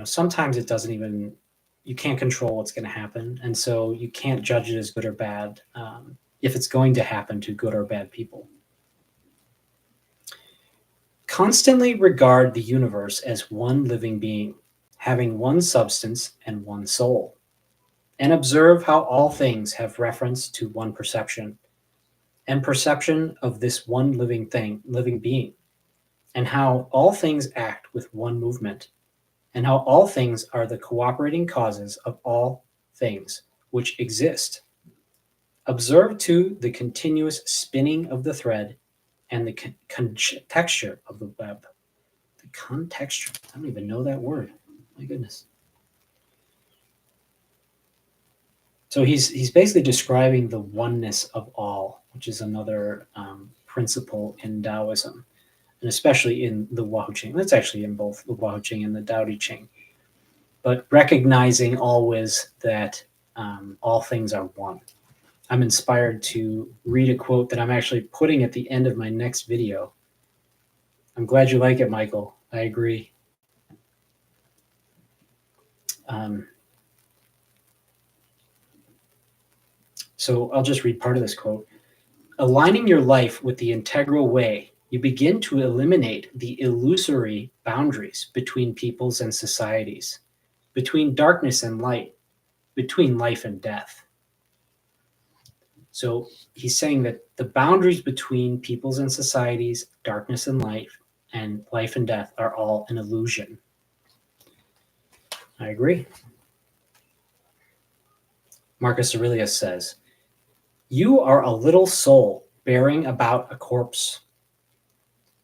sometimes it doesn't even, you can't control what's going to happen. And so you can't judge it as good or bad if it's going to happen to good or bad people. Constantly regard the universe as one living being, having one substance and one soul, and observe how all things have reference to one perception, and perception of this one living being, and how all things act with one movement, and how all things are the cooperating causes of all things which exist. Observe too the continuous spinning of the thread and the contexture of the web. The contexture. I don't even know that word. My goodness. So he's basically describing the oneness of all, which is another principle in Taoism, and especially in the Wahoo Ching. That's actually in both the Wahoo Ching and the Tao Te Ching. But recognizing always that all things are one. I'm inspired to read a quote that I'm actually putting at the end of my next video. I'm glad you like it, Michael. I agree. So I'll just read part of this quote. Aligning your life with the integral way, you begin to eliminate the illusory boundaries between peoples and societies, between darkness and light, between life and death. So he's saying that the boundaries between peoples and societies, darkness and life and death are all an illusion. I agree. Marcus Aurelius says, "You are a little soul bearing about a corpse."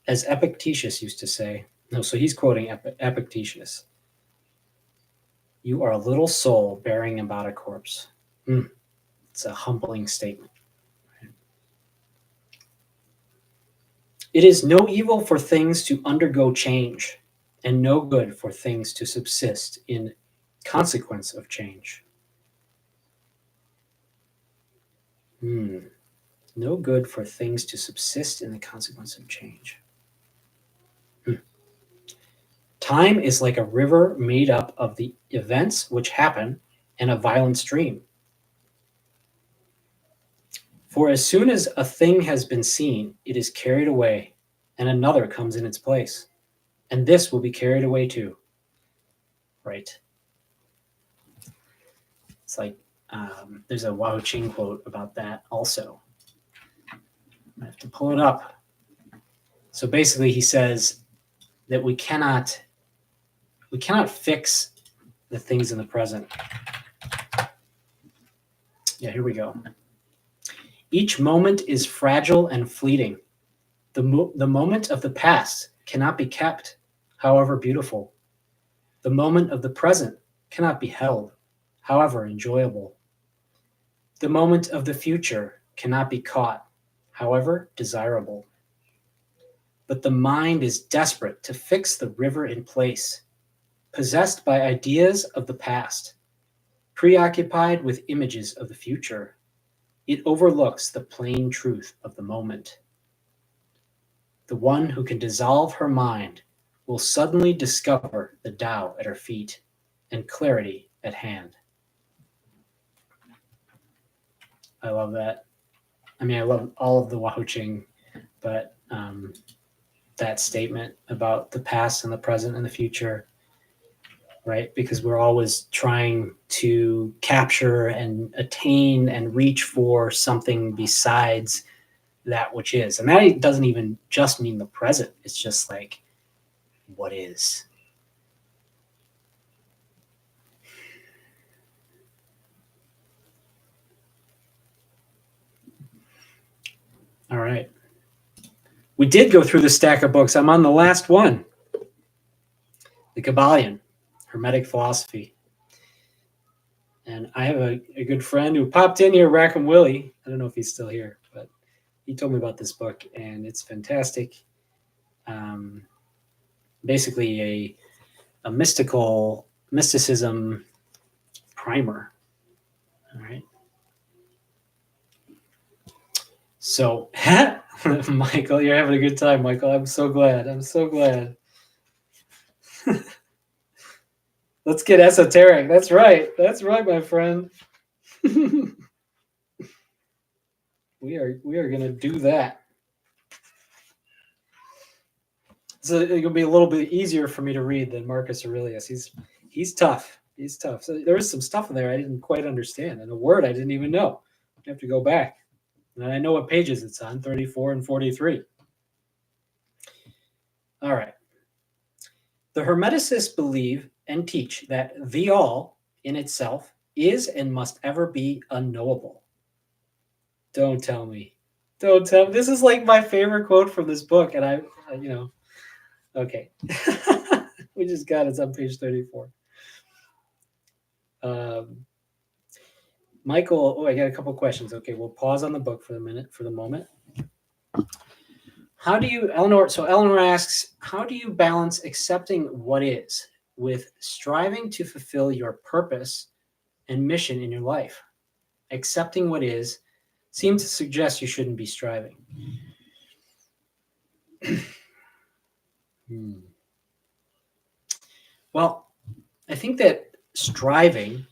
As Epictetus used to say. No, so he's quoting Epictetus. You are a little soul bearing about a corpse. It's a humbling statement. It is no evil for things to undergo change, and no good for things to subsist in consequence of change. No good for things to subsist in the consequence of change. Time is like a river made up of the events which happen and a violent stream. For as soon as a thing has been seen, it is carried away, and another comes in its place. And this will be carried away too. Right? It's like there's a Wao Ching quote about that also. I have to pull it up. So basically he says that we cannot fix the things in the present. Yeah, here we go. Each moment is fragile and fleeting. The moment of the past cannot be kept, however beautiful. The moment of the present cannot be held, however enjoyable. The moment of the future cannot be caught, however desirable. But the mind is desperate to fix the river in place, possessed by ideas of the past, preoccupied with images of the future. It overlooks the plain truth of the moment. The one who can dissolve her mind will suddenly discover the Tao at her feet and clarity at hand. I love that. I mean, I love all of the Wao Ching, but that statement about the past and the present and the future, right? Because we're always trying to capture and attain and reach for something besides that which is. And that doesn't even just mean the present. It's just like what is. All right. We did go through the stack of books. I'm on the last one. The Kybalion, Hermetic Philosophy. And I have a good friend who popped in here, Rackham Willie. I don't know if he's still here, but he told me about this book, and it's fantastic. Basically a mysticism primer. All right. So, Michael, you're having a good time, Michael. I'm so glad. I'm so glad. Let's get esoteric. That's right. That's right, my friend. We are going to do that. So it'll be a little bit easier for me to read than Marcus Aurelius. He's tough. He's tough. So there was some stuff in there I didn't quite understand, and a word I didn't even know. I have to go back. And I know what pages it's on, 34 and 43. All right. The Hermeticists believe and teach that the all in itself is and must ever be unknowable. Don't tell me. Don't tell me. This is like my favorite quote from this book, and okay. We just got it. It's on page 34. Michael, I got a couple questions. Okay, we'll pause on the book for the moment. Eleanor asks, how do you balance accepting what is with striving to fulfill your purpose and mission in your life? Accepting what is seems to suggest you shouldn't be striving. Well, I think that striving,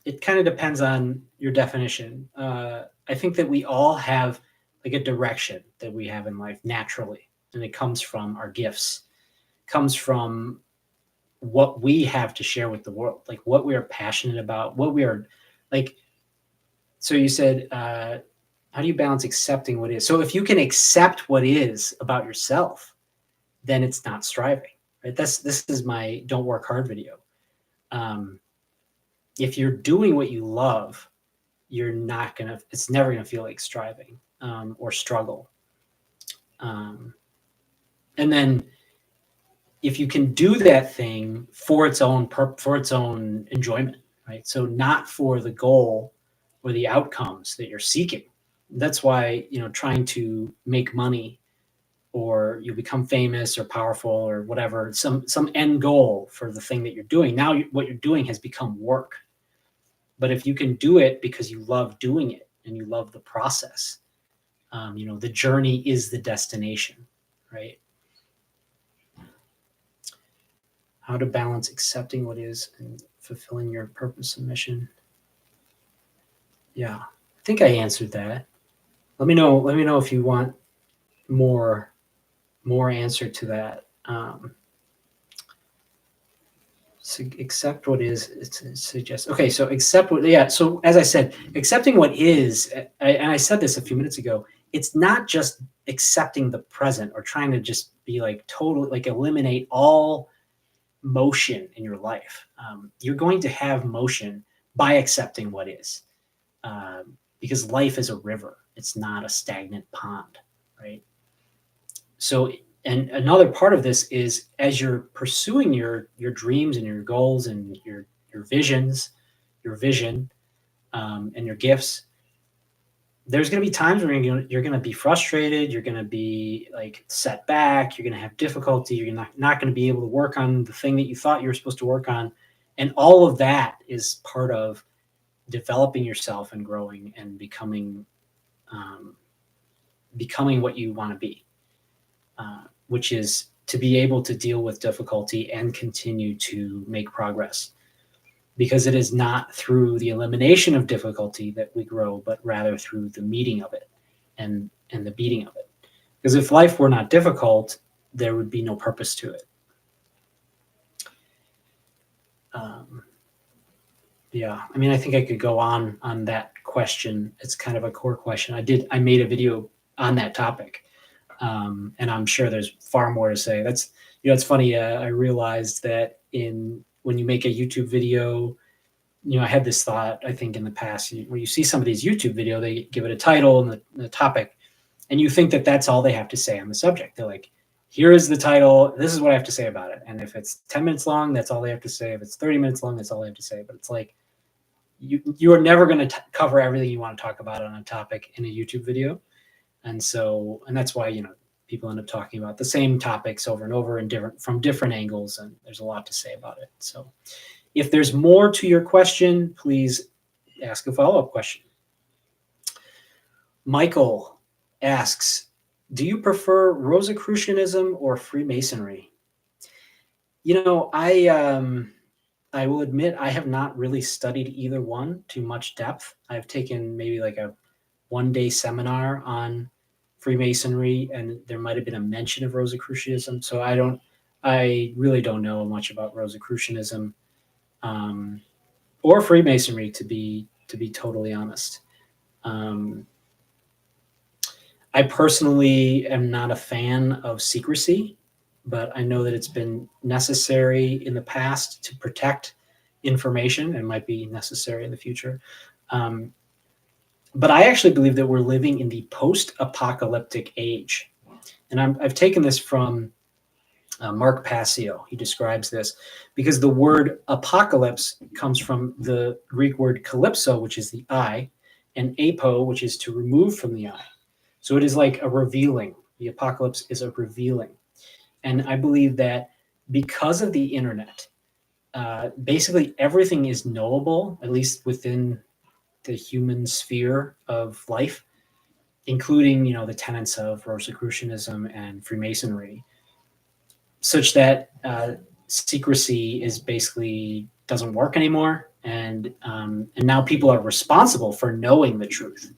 it kind of depends on your definition. I think that we all have like a direction that we have in life naturally, and it comes from our gifts, comes from what we have to share with the world, like what we are passionate about, what we are like. So you said, how do you balance accepting what is? So if you can accept what is about yourself, then it's not striving, right? This is my don't work hard video. If you're doing what you love, it's never gonna feel like striving or struggle. And then if you can do that thing for its own enjoyment, right? So not for the goal or the outcomes that you're seeking. That's why, trying to make money or you become famous or powerful or whatever, some end goal for the thing that you're doing. Now what you're doing has become work. But if you can do it because you love doing it and you love the process, the journey is the destination, right? How to balance accepting what is and fulfilling your purpose and mission. Yeah, I think I answered that. Let me know if you want more answer to that. So accept what is. It suggests. Okay, so accept what. Yeah. So as I said, accepting what is, and I said this a few minutes ago. It's not just accepting the present or trying to just be like totally like eliminate all motion in your life. You're going to have motion by accepting what is, because life is a river. It's not a stagnant pond, right? So, and another part of this is as you're pursuing your dreams and your goals and your visions, your vision, and your gifts, there's going to be times where you're going to be frustrated. You're going to be like set back. You're going to have difficulty. You're not going to be able to work on the thing that you thought you were supposed to work on. And all of that is part of developing yourself and growing and becoming what you want to be, which is to be able to deal with difficulty and continue to make progress. Because it is not through the elimination of difficulty that we grow, but rather through the meeting of it and the beating of it. Because if life were not difficult, there would be no purpose to it. Yeah, I mean, I think I could go on that question. It's kind of a core question. I made a video on that topic, and I'm sure there's far more to say. That's, it's funny. I realized that when you make a YouTube video, I had this thought, I think in the past, when you see some of these YouTube video, they give it a title and the topic, and you think that that's all they have to say on the subject. They're like, here is the title. This is what I have to say about it. And if it's 10 minutes long, that's all they have to say. If it's 30 minutes long, that's all they have to say. But it's like, you are never going to cover everything you want to talk about on a topic in a YouTube video. And that's why, people end up talking about the same topics over and over from different angles. And there's a lot to say about it. So if there's more to your question, please ask a follow-up question. Michael asks, do you prefer Rosicrucianism or Freemasonry? I will admit I have not really studied either one to much depth. I've taken maybe like a one-day seminar on Freemasonry, and there might have been a mention of Rosicrucianism. So I really don't know much about Rosicrucianism or Freemasonry, to be totally honest. I personally am not a fan of secrecy, but I know that it's been necessary in the past to protect information and might be necessary in the future. But I actually believe that we're living in the post-apocalyptic age. And I've taken this from Mark Passio. He describes this because the word apocalypse comes from the Greek word calypso, which is the eye, and apo, which is to remove from the eye. So it is like a revealing. The apocalypse is a revealing. And I believe that because of the internet, basically everything is knowable, at least within the human sphere of life, including, the tenets of Rosicrucianism and Freemasonry, such that secrecy is basically doesn't work anymore. And now people are responsible for knowing the truth.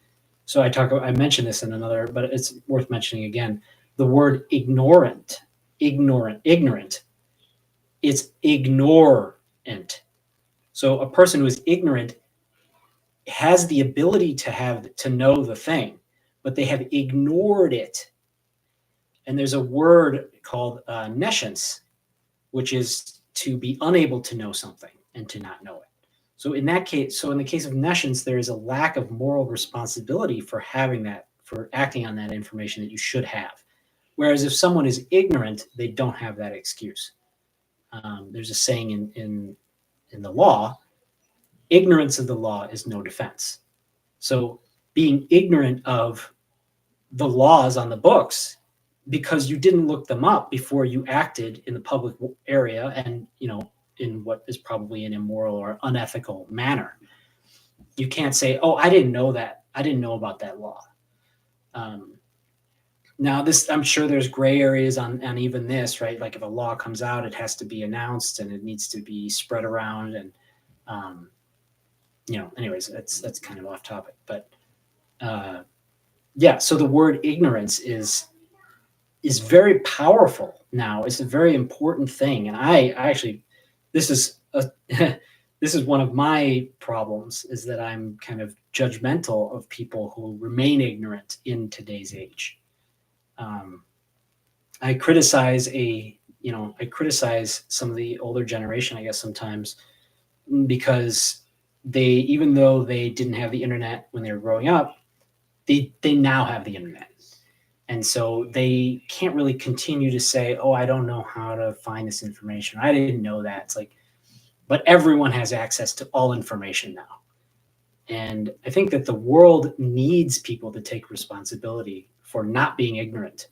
So I mentioned this in another, but it's worth mentioning again. The word ignorant, it's ignorant. So a person who is ignorant has the ability to know the thing, but they have ignored it. And there's a word called nescience, which is to be unable to know something and to not know it. So in the case of nescience, there is a lack of moral responsibility for having that, for acting on that information that you should have. Whereas if someone is ignorant, they don't have that excuse. There's a saying in the law, ignorance of the law is no defense. So being ignorant of the laws on the books because you didn't look them up before you acted in the public area and, in what is probably an immoral or unethical manner. You can't say, oh, I didn't know that. I didn't know about that law. Now, I'm sure there's gray areas on even this, right? Like if a law comes out, it has to be announced and it needs to be spread around. And, anyways, that's kind of off topic. But yeah, so the word ignorance is very powerful now. It's a very important thing. And I actually, this is one of my problems, is that I'm kind of judgmental of people who remain ignorant in today's age. I criticize some of the older generation, I guess, sometimes, because even though they didn't have the internet when they were growing up, they now have the internet. And so they can't really continue to say, oh, I don't know how to find this information. I didn't know that. It's like, but everyone has access to all information now. And I think that the world needs people to take responsibility for not being ignorant.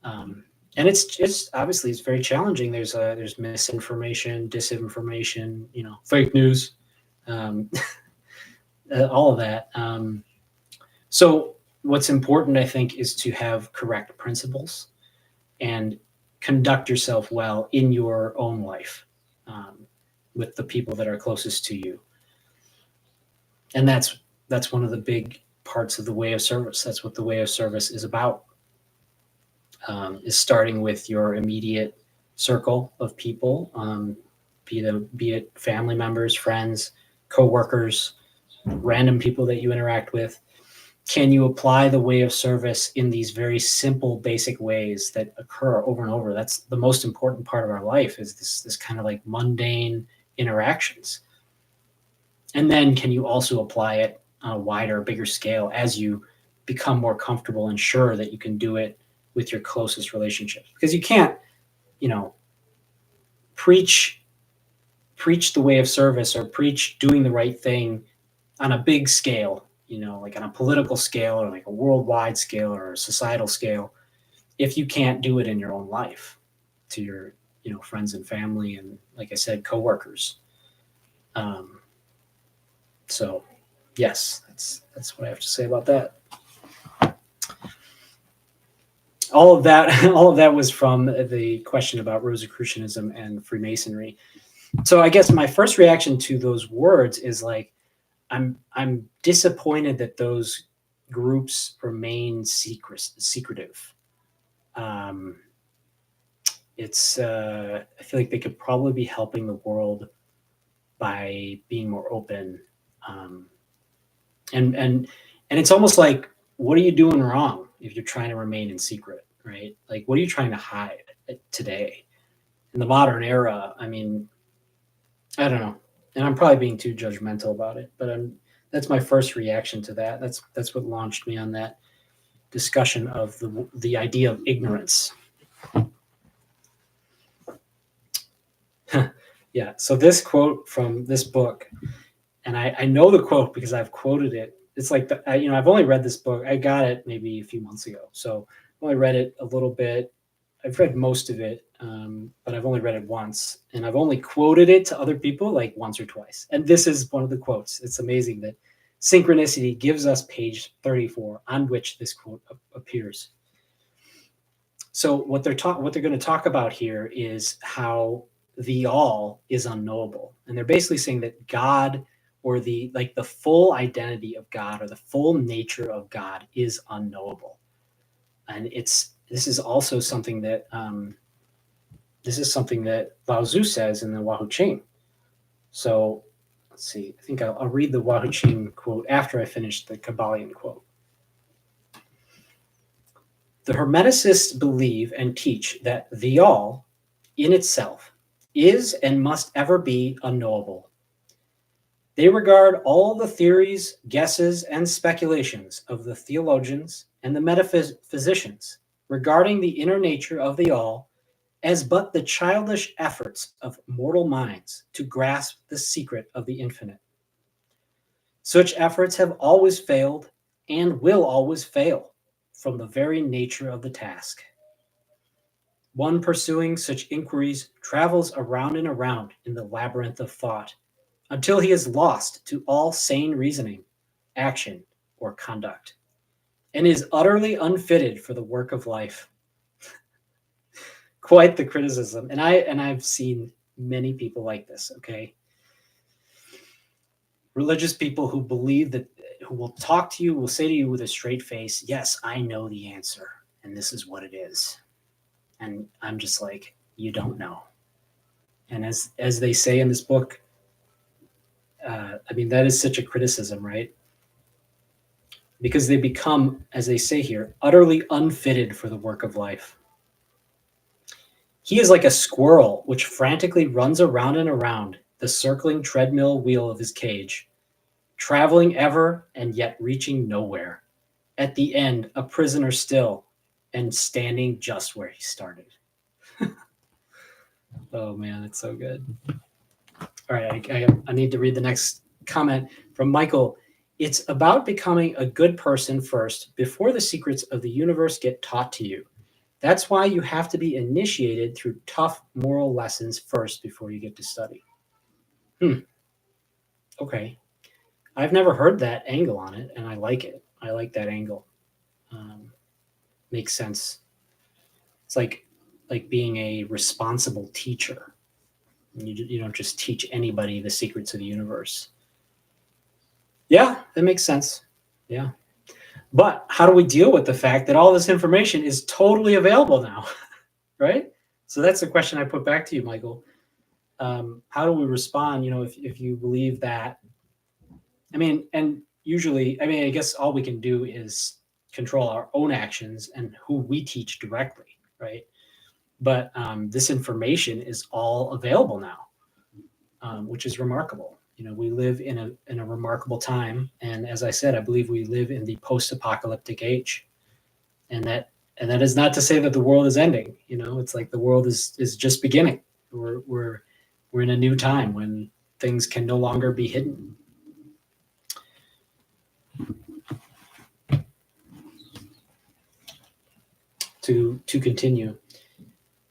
And it's obviously it's very challenging. There's misinformation, disinformation, fake news, all of that. So what's important, I think, is to have correct principles and conduct yourself well in your own life, with the people that are closest to you. And that's one of the big parts of the way of service. That's what the way of service is about. Is starting with your immediate circle of people, be it family members, friends, coworkers, random people that you interact with. Can you apply the way of service in these very simple, basic ways that occur over and over? That's the most important part of our life, is this kind of like mundane interactions. And then can you also apply it on a wider, bigger scale as you become more comfortable and sure that you can do it with your closest relationships? Because you can't, preach the way of service or preach doing the right thing on a big scale, like on a political scale or like a worldwide scale or a societal scale, if you can't do it in your own life to your, friends and family and, like I said, coworkers. So yes, that's what I have to say about that. All of that was from the question about Rosicrucianism and Freemasonry. So I guess my first reaction to those words is like, I'm disappointed that those groups remain secretive. It's I feel like they could probably be helping the world by being more open, and it's almost like, what are you doing wrong if you're trying to remain in secret, right? Like, what are you trying to hide today in the modern era? I mean, I don't know, and I'm probably being too judgmental about it, but that's my first reaction to that. That's what launched me on that discussion of the idea of ignorance. Yeah. So this quote from this book, and I know the quote because I've quoted it. It's like I've only read this book. I got it maybe a few months ago, so I've only read it a little bit. I've read most of it, but I've only read it once, and I've only quoted it to other people like once or twice. And this is one of the quotes. It's amazing that Synchronicity gives us page 34 on which this quote appears. So what they're going to talk about here is how the all is unknowable, and they're basically saying that God, or the full identity of God or the full nature of God, is unknowable. And this is also something that Lao Tzu says in the Wahoo Ching. So let's see. I think I'll read the Wahoo Ching quote after I finish the Kybalion quote. The Hermeticists believe and teach that the all, in itself, is and must ever be unknowable. They regard all the theories, guesses, and speculations of the theologians and the metaphysicians regarding the inner nature of the all as but the childish efforts of mortal minds to grasp the secret of the infinite. Such efforts have always failed and will always fail from the very nature of the task. One pursuing such inquiries travels around and around in the labyrinth of thought until he is lost to all sane reasoning, action, or conduct, and is utterly unfitted for the work of life. Quite the criticism. And I've seen many people like this, okay? Religious people who believe that, who will talk to you, will say to you with a straight face, yes, I know the answer, and this is what it is. And I'm just like, you don't know. And as they say in this book, I mean, that is such a criticism, right? Because they become, as they say here, utterly unfitted for the work of life. He is like a squirrel which frantically runs around and around the circling treadmill wheel of his cage, traveling ever and yet reaching nowhere. At the end, a prisoner still and standing just where he started. Oh man, it's so good. All right, I need to read the next comment from Michael. It's about becoming a good person first before the secrets of the universe get taught to you. That's why you have to be initiated through tough moral lessons first before you get to study. Okay. I've never heard that angle on it, and I like it. I like that angle. Makes sense. It's like being a responsible teacher. You don't just teach anybody the secrets of the universe. Yeah, that makes sense. Yeah. But how do we deal with the fact that all this information is totally available now, right? So that's the question I put back to you, Michael. How do we respond, if you believe that? I mean, and usually, I guess all we can do is control our own actions and who we teach directly, right? But this information is all available now, which is remarkable. We live in a remarkable time, and as I said, I believe we live in the post-apocalyptic age, and that is not to say that the world is ending. It's like the world is just beginning. We're in a new time when things can no longer be hidden. To continue.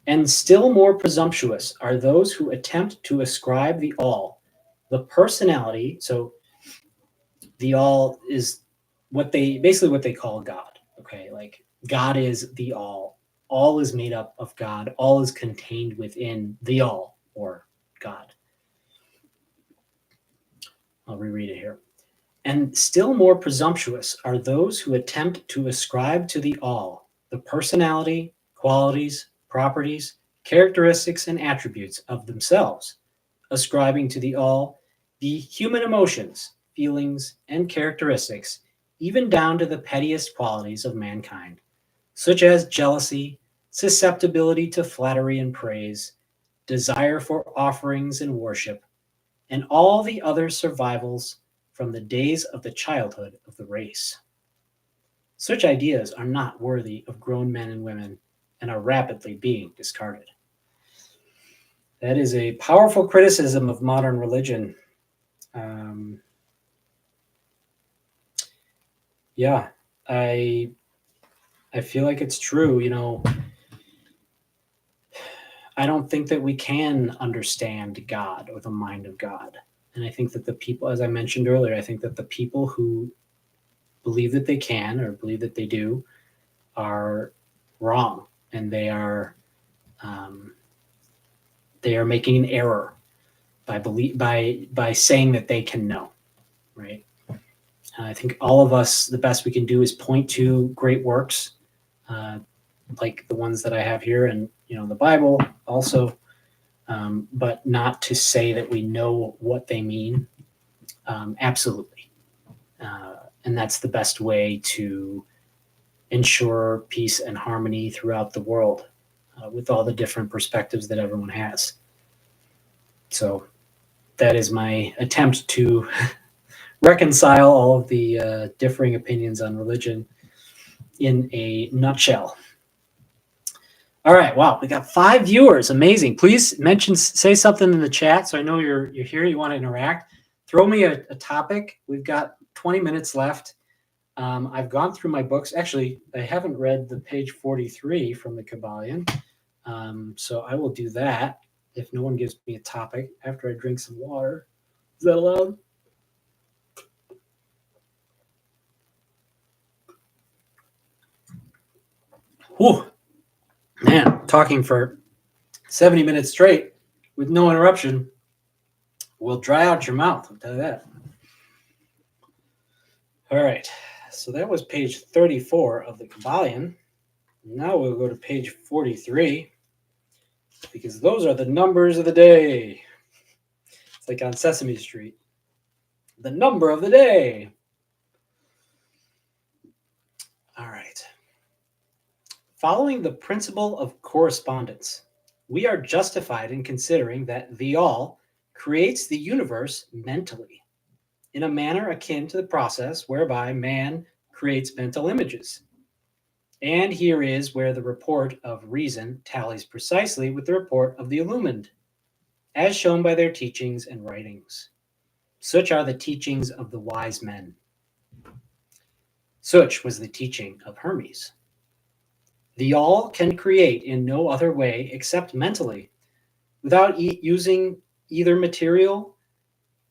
And still more presumptuous are those who attempt to ascribe the all, the personality. So the all is what they call God. Okay, like God is the all. All is made up of God. All is contained within the all, or God. I'll reread it here. And still more presumptuous are those who attempt to ascribe to the all the personality, qualities, properties, characteristics, and attributes of themselves, ascribing to the all the human emotions, feelings, and characteristics, even down to the pettiest qualities of mankind, such as jealousy, susceptibility to flattery and praise, desire for offerings and worship, and all the other survivals from the days of the childhood of the race. Such ideas are not worthy of grown men and women and are rapidly being discarded. That is a powerful criticism of modern religion. Yeah, I feel like it's true. I don't think that we can understand God or the mind of God. And I think that the people, as I mentioned earlier, I think that the people who believe that they can or believe that they do are wrong, and they are making an error by saying that they can know, right? I think all of us, the best we can do is point to great works, like the ones that I have here, and the Bible also, but not to say that we know what they mean. Absolutely, and that's the best way to ensure peace and harmony throughout the world, with all the different perspectives that everyone has. So that is my attempt to reconcile all of the differing opinions on religion in a nutshell. All right. Wow. We got 5 viewers. Amazing. Please say something in the chat so I know you're here. You want to interact. Throw me a topic. We've got 20 minutes left. I've gone through my books. Actually, I haven't read the page 43 from the Kybalion. So I will do that if no one gives me a topic after I drink some water. Is that allowed? Whew. Man, talking for 70 minutes straight with no interruption will dry out your mouth. I'll tell you that. All right. So that was page 34 of the Kybalion. Now we'll go to page 43 because those are the numbers of the day. It's like on Sesame Street. The number of the day. All right. Following the principle of correspondence, we are justified in considering that the all creates the universe mentally, in a manner akin to the process whereby man creates mental images. And here is where the report of reason tallies precisely with the report of the illumined, as shown by their teachings and writings. Such are the teachings of the wise men. Such was the teaching of Hermes. The all can create in no other way except mentally, without using either material,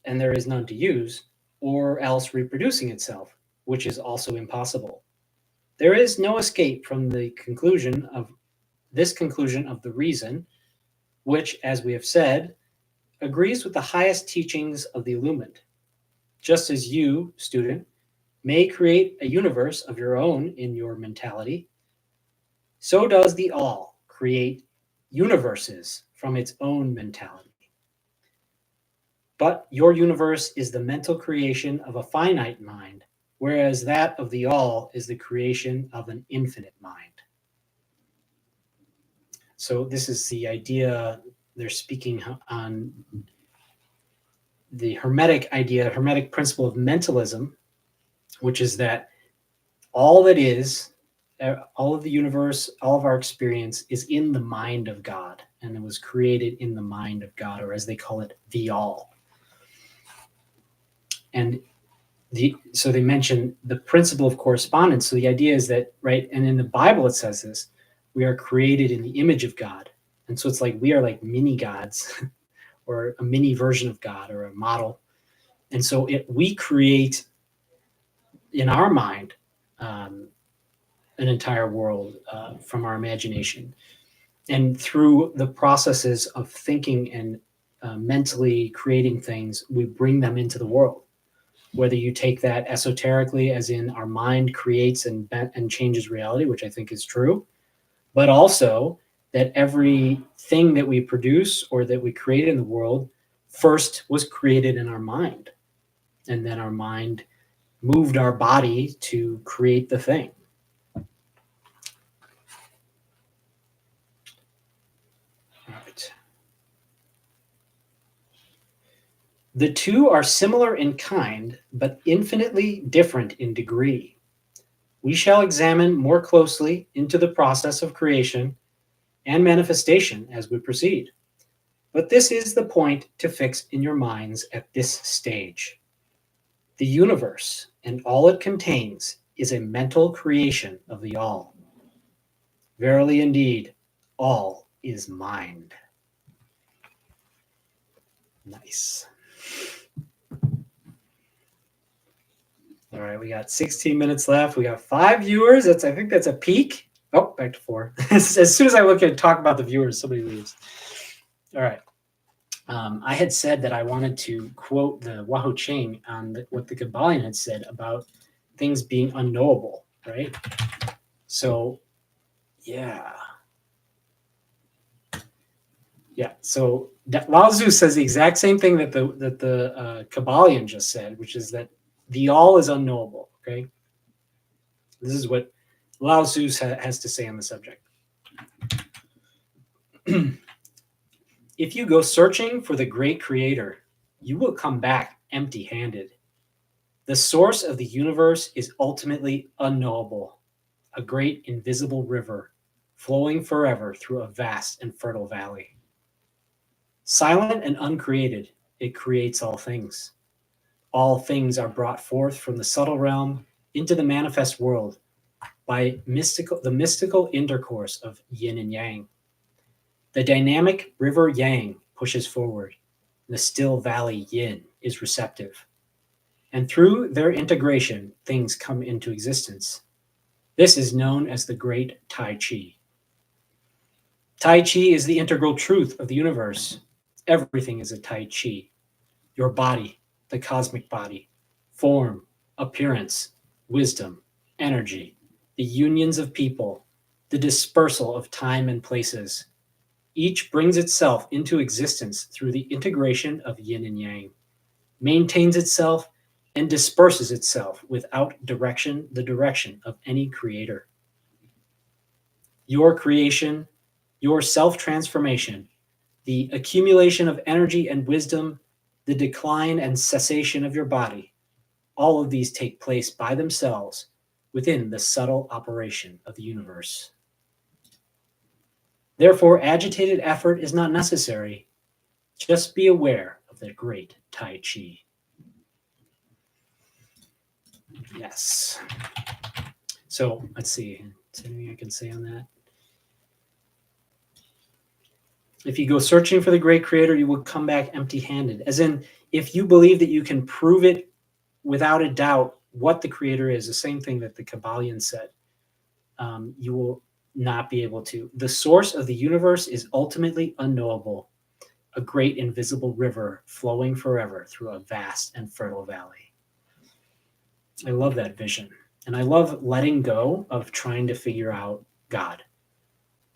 and there is none to use, or else reproducing itself, which is also impossible. There is no escape from the conclusion of the reason, which, as we have said, agrees with the highest teachings of the illumined. Just as you, student, may create a universe of your own in your mentality, so does the all create universes from its own mentality. But your universe is the mental creation of a finite mind, whereas that of the all is the creation of an infinite mind. So this is the idea they're speaking on, the Hermetic idea, Hermetic principle of mentalism, which is that all that is, all of the universe, all of our experience is in the mind of God, and it was created in the mind of God, or as they call it, the all. And so they mention the principle of correspondence. So the idea is that, right, and in the Bible it says this, we are created in the image of God. And so it's like we are like mini gods or a mini version of God or a model. And so we create in our mind an entire world from our imagination. And through the processes of thinking and mentally creating things, we bring them into the world. Whether you take that esoterically, as in our mind creates and changes reality, which I think is true, but also that everything that we produce or that we create in the world first was created in our mind. And then our mind moved our body to create the thing. Right. The two are similar in kind, but infinitely different in degree. We shall examine more closely into the process of creation and manifestation as we proceed. But this is the point to fix in your minds at this stage. The universe and all it contains is a mental creation of the all. Verily indeed, all is mind. Nice. All right, we got 16 minutes left. We got 5 viewers. I think that's a peak. Oh, back to 4. As soon as I look at talk about the viewers, somebody leaves. All right. I had said that I wanted to quote the Ching on what the Kybalion had said about things being unknowable, right? So, yeah. So Lao Tzu says the exact same thing that the Kybalion just said, which is that the all is unknowable. Okay, this is what Lao Tzu has to say on the subject. If you go searching for the great creator, you will come back empty-handed. The source of the universe is ultimately unknowable, a great invisible river, flowing forever through a vast and fertile valley. Silent and uncreated, it creates all things. All things are brought forth from the subtle realm into the manifest world by the mystical intercourse of yin and yang. The dynamic river yang pushes forward. The still valley yin is receptive. And through their integration, things come into existence. This is known as the great Tai Chi. Tai Chi is the integral truth of the universe. Everything is a Tai Chi. Your body, the cosmic body, form, appearance, wisdom, energy, the unions of people, the dispersal of time and places. Each brings itself into existence through the integration of yin and yang, maintains itself, and disperses itself without the direction of any creator. Your creation, your self-transformation, the accumulation of energy and wisdom, the decline and cessation of your body, all of these take place by themselves within the subtle operation of the universe. Therefore, agitated effort is not necessary. Just be aware of the great Tai Chi. Yes. So let's see. Is there anything I can say on that? If you go searching for the great creator, you will come back empty-handed. As in, if you believe that you can prove it without a doubt what the creator is, the same thing that the Kybalion said, you will not be able to. The source of the universe is ultimately unknowable, a great invisible river flowing forever through a vast and fertile valley. I love that vision. And I love letting go of trying to figure out God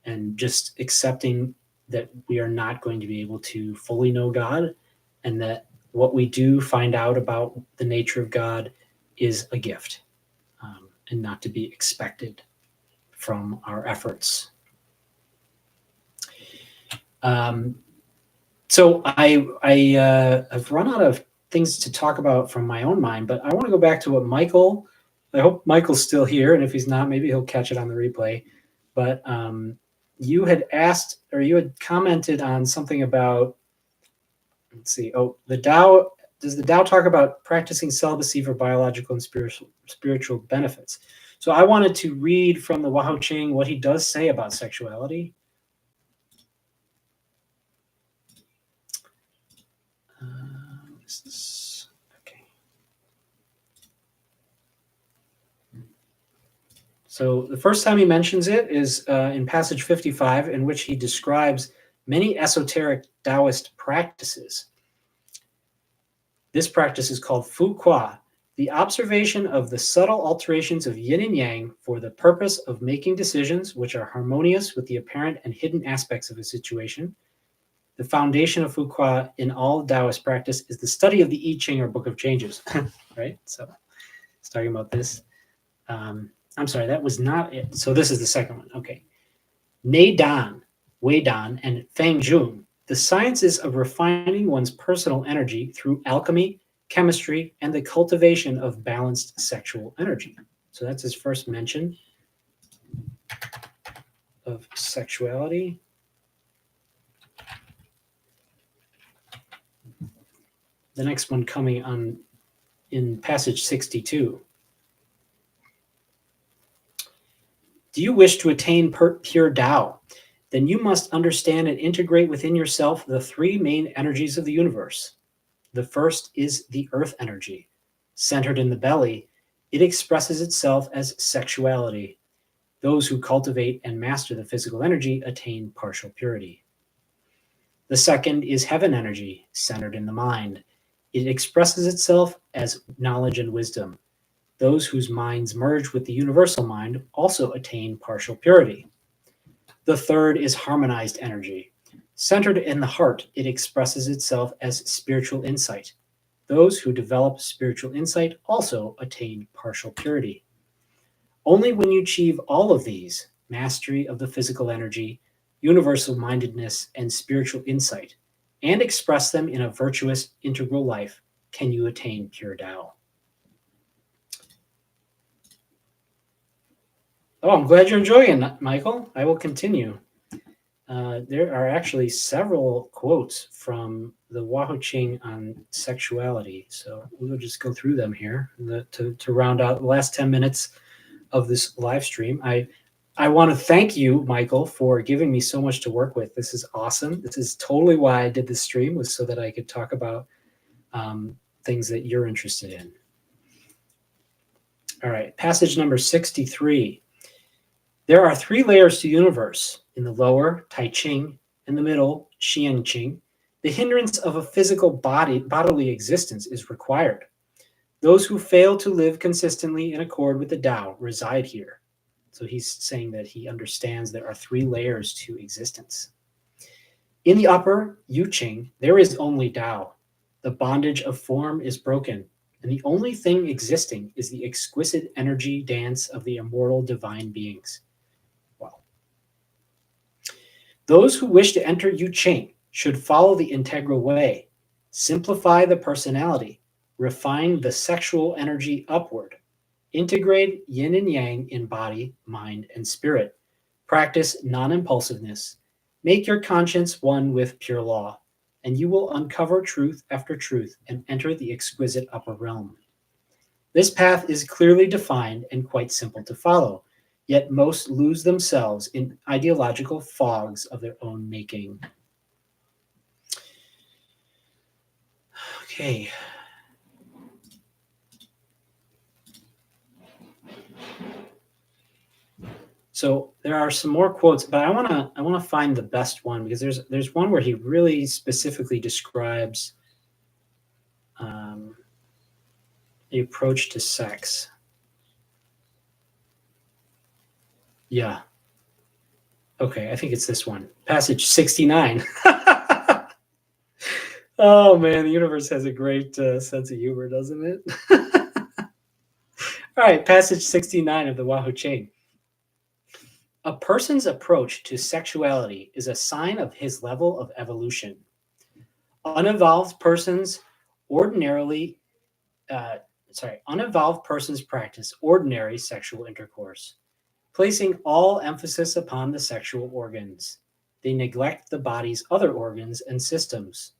and just accepting that we are not going to be able to fully know God, and that what we do find out about the nature of God is a gift, and not to be expected from our efforts. So I've run out of things to talk about from my own mind, but I want to go back to what Michael, I hope Michael's still here, and if he's not, maybe he'll catch it on the replay. But you had asked, or you had commented on something about, let's see, the Tao, does the Tao talk about practicing celibacy for biological and spiritual benefits? So I wanted to read from the Wahao Ching what he does say about sexuality. Okay. So the first time he mentions it is in passage 55, in which he describes many esoteric Taoist practices. This practice is called Fu Qua, the observation of the subtle alterations of yin and yang for the purpose of making decisions which are harmonious with the apparent and hidden aspects of a situation. The foundation of Fu Qua in all Taoist practice is the study of the I Ching, or Book of Changes, right? So it's talking about this. I'm sorry, that was not it. So this is the second one. Okay. Nei Dan, Wei Dan, and Feng Jun, the sciences of refining one's personal energy through alchemy, chemistry, and the cultivation of balanced sexual energy. So that's his first mention of sexuality. The next one coming on in passage 62. Do you wish to attain pure Tao? Then you must understand and integrate within yourself the three main energies of the universe. The first is the earth energy. Centered in the belly, it expresses itself as sexuality. Those who cultivate and master the physical energy attain partial purity. The second is heaven energy, centered in the mind. It expresses itself as knowledge and wisdom. Those whose minds merge with the universal mind also attain partial purity. The third is harmonized energy. Centered in the heart, it expresses itself as spiritual insight. Those who develop spiritual insight also attain partial purity. Only when you achieve all of these, mastery of the physical energy, universal mindedness, and spiritual insight, and express them in a virtuous, integral life, can you attain pure Tao. Oh, I'm glad you're enjoying it, Michael. I will continue. There are actually several quotes from the Wahoo Ching on sexuality. So we'll just go through them here to round out the last 10 minutes of this live stream. I want to thank you, Michael, for giving me so much to work with. This is awesome. This is totally why I did this stream, was so that I could talk about things that you're interested in. All right, passage number 63. There are 3 layers to the universe. In the lower, Tai Ching, in the middle, Xian Qing. The hindrance of a physical bodily existence is required. Those who fail to live consistently in accord with the Tao reside here. So he's saying that he understands there are 3 layers to existence. In the upper, Yu Qing, there is only Tao. The bondage of form is broken, and the only thing existing is the exquisite energy dance of the immortal divine beings. Wow. Those who wish to enter Yu Qing should follow the integral way, simplify the personality, refine the sexual energy upward, integrate yin and yang in body, mind, and spirit, practice non-impulsiveness, make your conscience one with pure law, and you will uncover truth after truth and enter the exquisite upper realm. This path is clearly defined and quite simple to follow, yet most lose themselves in ideological fogs of their own making. Okay. So there are some more quotes, but I want to find the best one, because there's one where he really specifically describes the approach to sex. Yeah. Okay, I think it's this one. Passage 69. Oh man, the universe has a great sense of humor, doesn't it? All right, passage 69 of the Wahoo Ching. A person's approach to sexuality is a sign of his level of evolution. Unevolved persons practice ordinary sexual intercourse, placing all emphasis upon the sexual organs. They neglect the body's other organs and systems.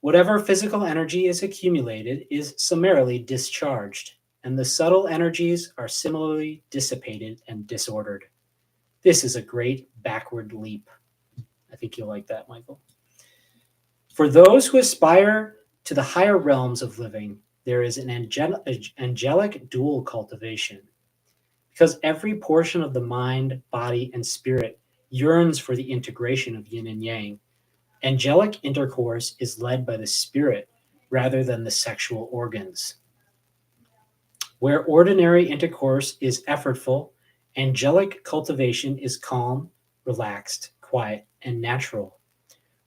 Whatever physical energy is accumulated is summarily discharged, and the subtle energies are similarly dissipated and disordered. This is a great backward leap. I think you'll like that, Michael. For those who aspire to the higher realms of living, there is an angelic dual cultivation. Because every portion of the mind, body, and spirit yearns for the integration of yin and yang, angelic intercourse is led by the spirit rather than the sexual organs. Where ordinary intercourse is effortful, angelic cultivation is calm, relaxed, quiet, and natural.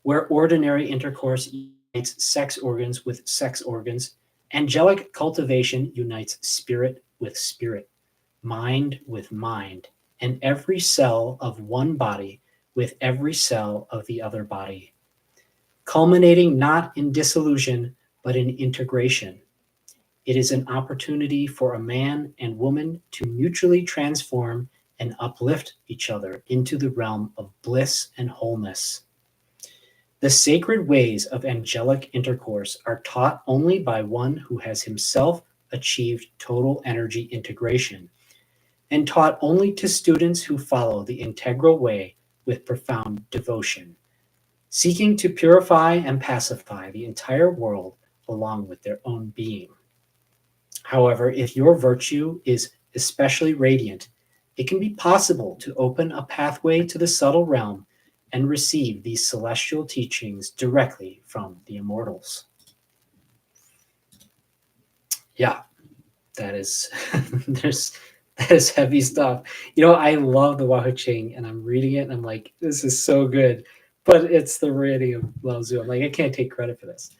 Where ordinary intercourse unites sex organs with sex organs, angelic cultivation unites spirit with spirit, mind with mind, and every cell of one body with every cell of the other body, culminating not in dissolution, but in integration. It is an opportunity for a man and woman to mutually transform and uplift each other into the realm of bliss and wholeness. The sacred ways of angelic intercourse are taught only by one who has himself achieved total energy integration, and taught only to students who follow the integral way with profound devotion, seeking to purify and pacify the entire world along with their own being. However, if your virtue is especially radiant, it can be possible to open a pathway to the subtle realm and receive these celestial teachings directly from the immortals. Yeah, that is that is heavy stuff. You know, I love the Wahoo Ching, and I'm reading it, and I'm like, this is so good. But it's the reading of Lao Tzu. I'm like, I can't take credit for this.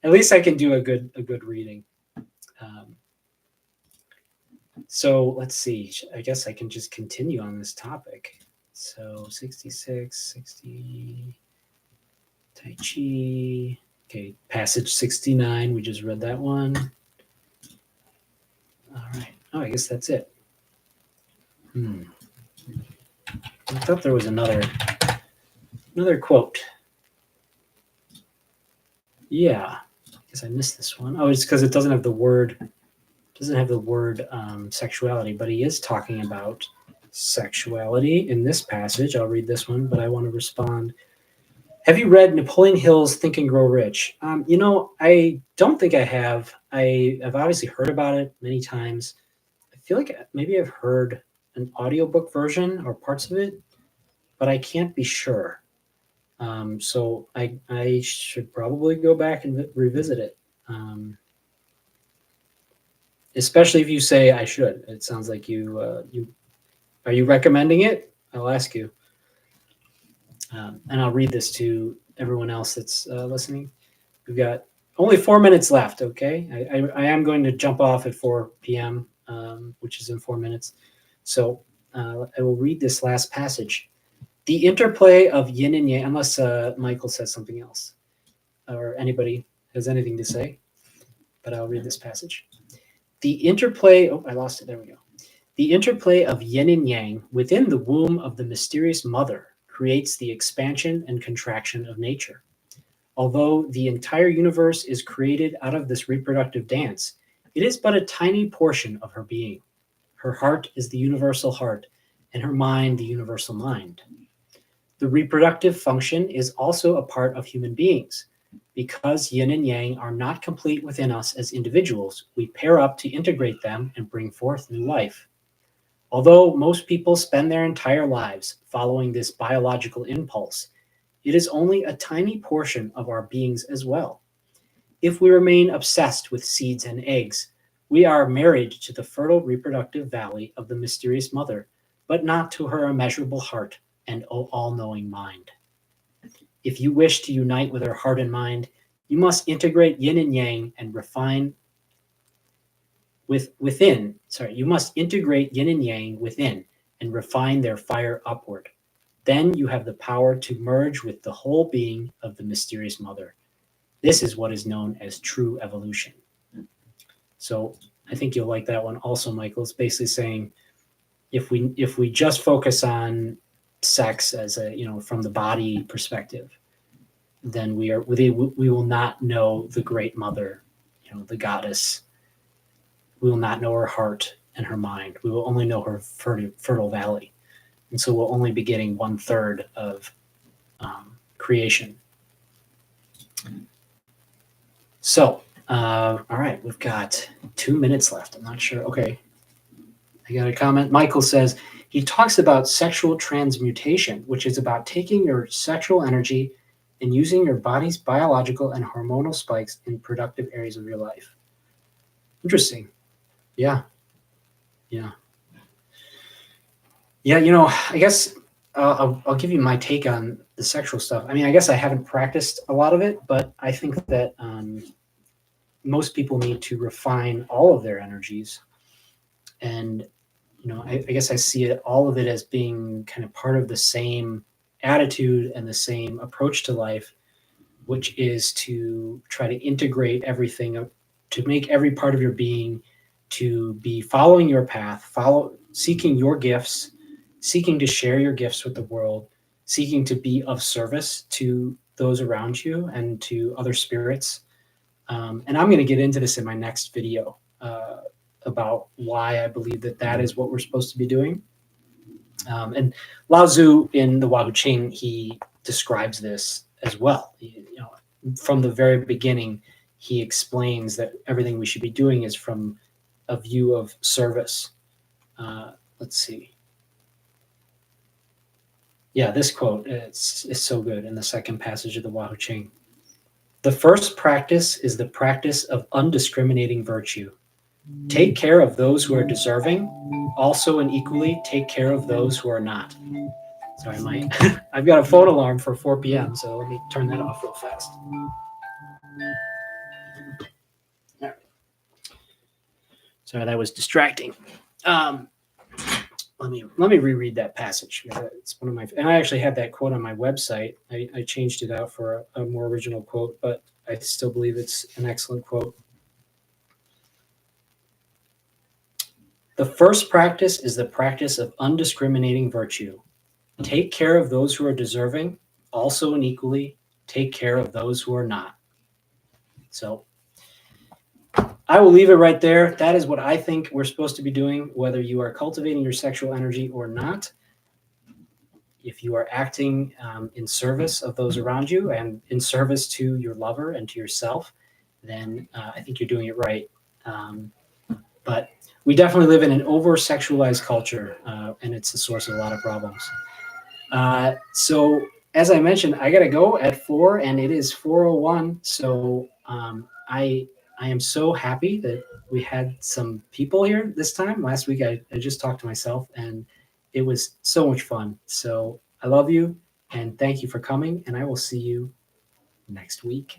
At least I can do a good reading. So let's see. I guess I can just continue on this topic. So 66, 60, Tai Chi. Okay, passage 69. We just read that one. All right. Oh, I guess that's it. I thought there was another quote. Yeah, I guess I missed this one. Oh, it's because it doesn't have the word sexuality, but he is talking about sexuality in this passage. I'll read this one, but I want to respond. Have you read Napoleon Hill's Think and Grow Rich? I don't think I have. I've obviously heard about it many times. I feel like maybe I've heard an audiobook version or parts of it, but I can't be sure. So I should probably go back and revisit it. Especially if you say I should. It sounds like you are you recommending it? I'll ask you. And I'll read this to everyone else that's listening. We've got only 4 minutes left, okay? I am going to jump off at 4 p.m., which is in 4 minutes. So I will read this last passage. The interplay of yin and yang, unless Michael says something else or anybody has anything to say, but I'll read this passage. The interplay, I lost it, there we go. The interplay of yin and yang within the womb of the mysterious mother creates the expansion and contraction of nature. Although the entire universe is created out of this reproductive dance, it is but a tiny portion of her being. Her heart is the universal heart, and her mind the universal mind. The reproductive function is also a part of human beings. Because yin and yang are not complete within us as individuals, we pair up to integrate them and bring forth new life. Although most people spend their entire lives following this biological impulse, it is only a tiny portion of our beings as well. If we remain obsessed with seeds and eggs, we are married to the fertile reproductive valley of the mysterious mother, but not to her immeasurable heart and all-knowing mind. If you wish to unite with her heart and mind, you must integrate yin and yang and refine you must integrate yin and yang within and refine their fire upward. Then you have the power to merge with the whole being of the mysterious mother. This is what is known as true evolution. So I think you'll like that one also, Michael. It's basically saying if we just focus on sex as from the body perspective, then we will not know the great mother, the goddess. We will not know her heart and her mind. We will only know her fertile valley. And so we'll only be getting 1/3 of creation. So, all right, we've got 2 minutes left. I'm not sure. Okay. I got a comment. Michael says, he talks about sexual transmutation, which is about taking your sexual energy and using your body's biological and hormonal spikes in productive areas of your life. Interesting. Yeah. I guess I'll give you my take on the sexual stuff. I mean, I guess I haven't practiced a lot of it, but I think that most people need to refine all of their energies. And, I guess I see all of it as being kind of part of the same attitude and the same approach to life, which is to try to integrate everything, to make every part of your being to be following your path, seeking your gifts, seeking to share your gifts with the world, seeking to be of service to those around you and to other spirits. And I'm going to get into this in my next video about why I believe that is what we're supposed to be doing. And Lao Tzu in the Ching, he describes this as well. From the very beginning, he explains that everything we should be doing is from a view of service. Let's see. Yeah, this quote is so good in the second passage of the Ching. The first practice is the practice of undiscriminating virtue. Take care of those who are deserving. Also and equally take care of those who are not. Sorry, I've got a phone alarm for 4 p.m., so let me turn that off real fast. Right. Sorry, that was distracting. Let me reread that passage. It's one of my, and I actually had that quote on my website. I changed it out for a more original quote, but I still believe it's an excellent quote. The first practice is the practice of undiscriminating virtue. Take care of those who are deserving, also and equally take care of those who are not. So I will leave it right there. That is what I think we're supposed to be doing, whether you are cultivating your sexual energy or not. If you are acting in service of those around you and in service to your lover and to yourself, then I think you're doing it right. But we definitely live in an over-sexualized culture, and it's the source of a lot of problems. So as I mentioned, I got to go at 4, and it is 4:01. So I am so happy that we had some people here this time. Last week I just talked to myself, and it was so much fun. So I love you, and thank you for coming, and I will see you next week.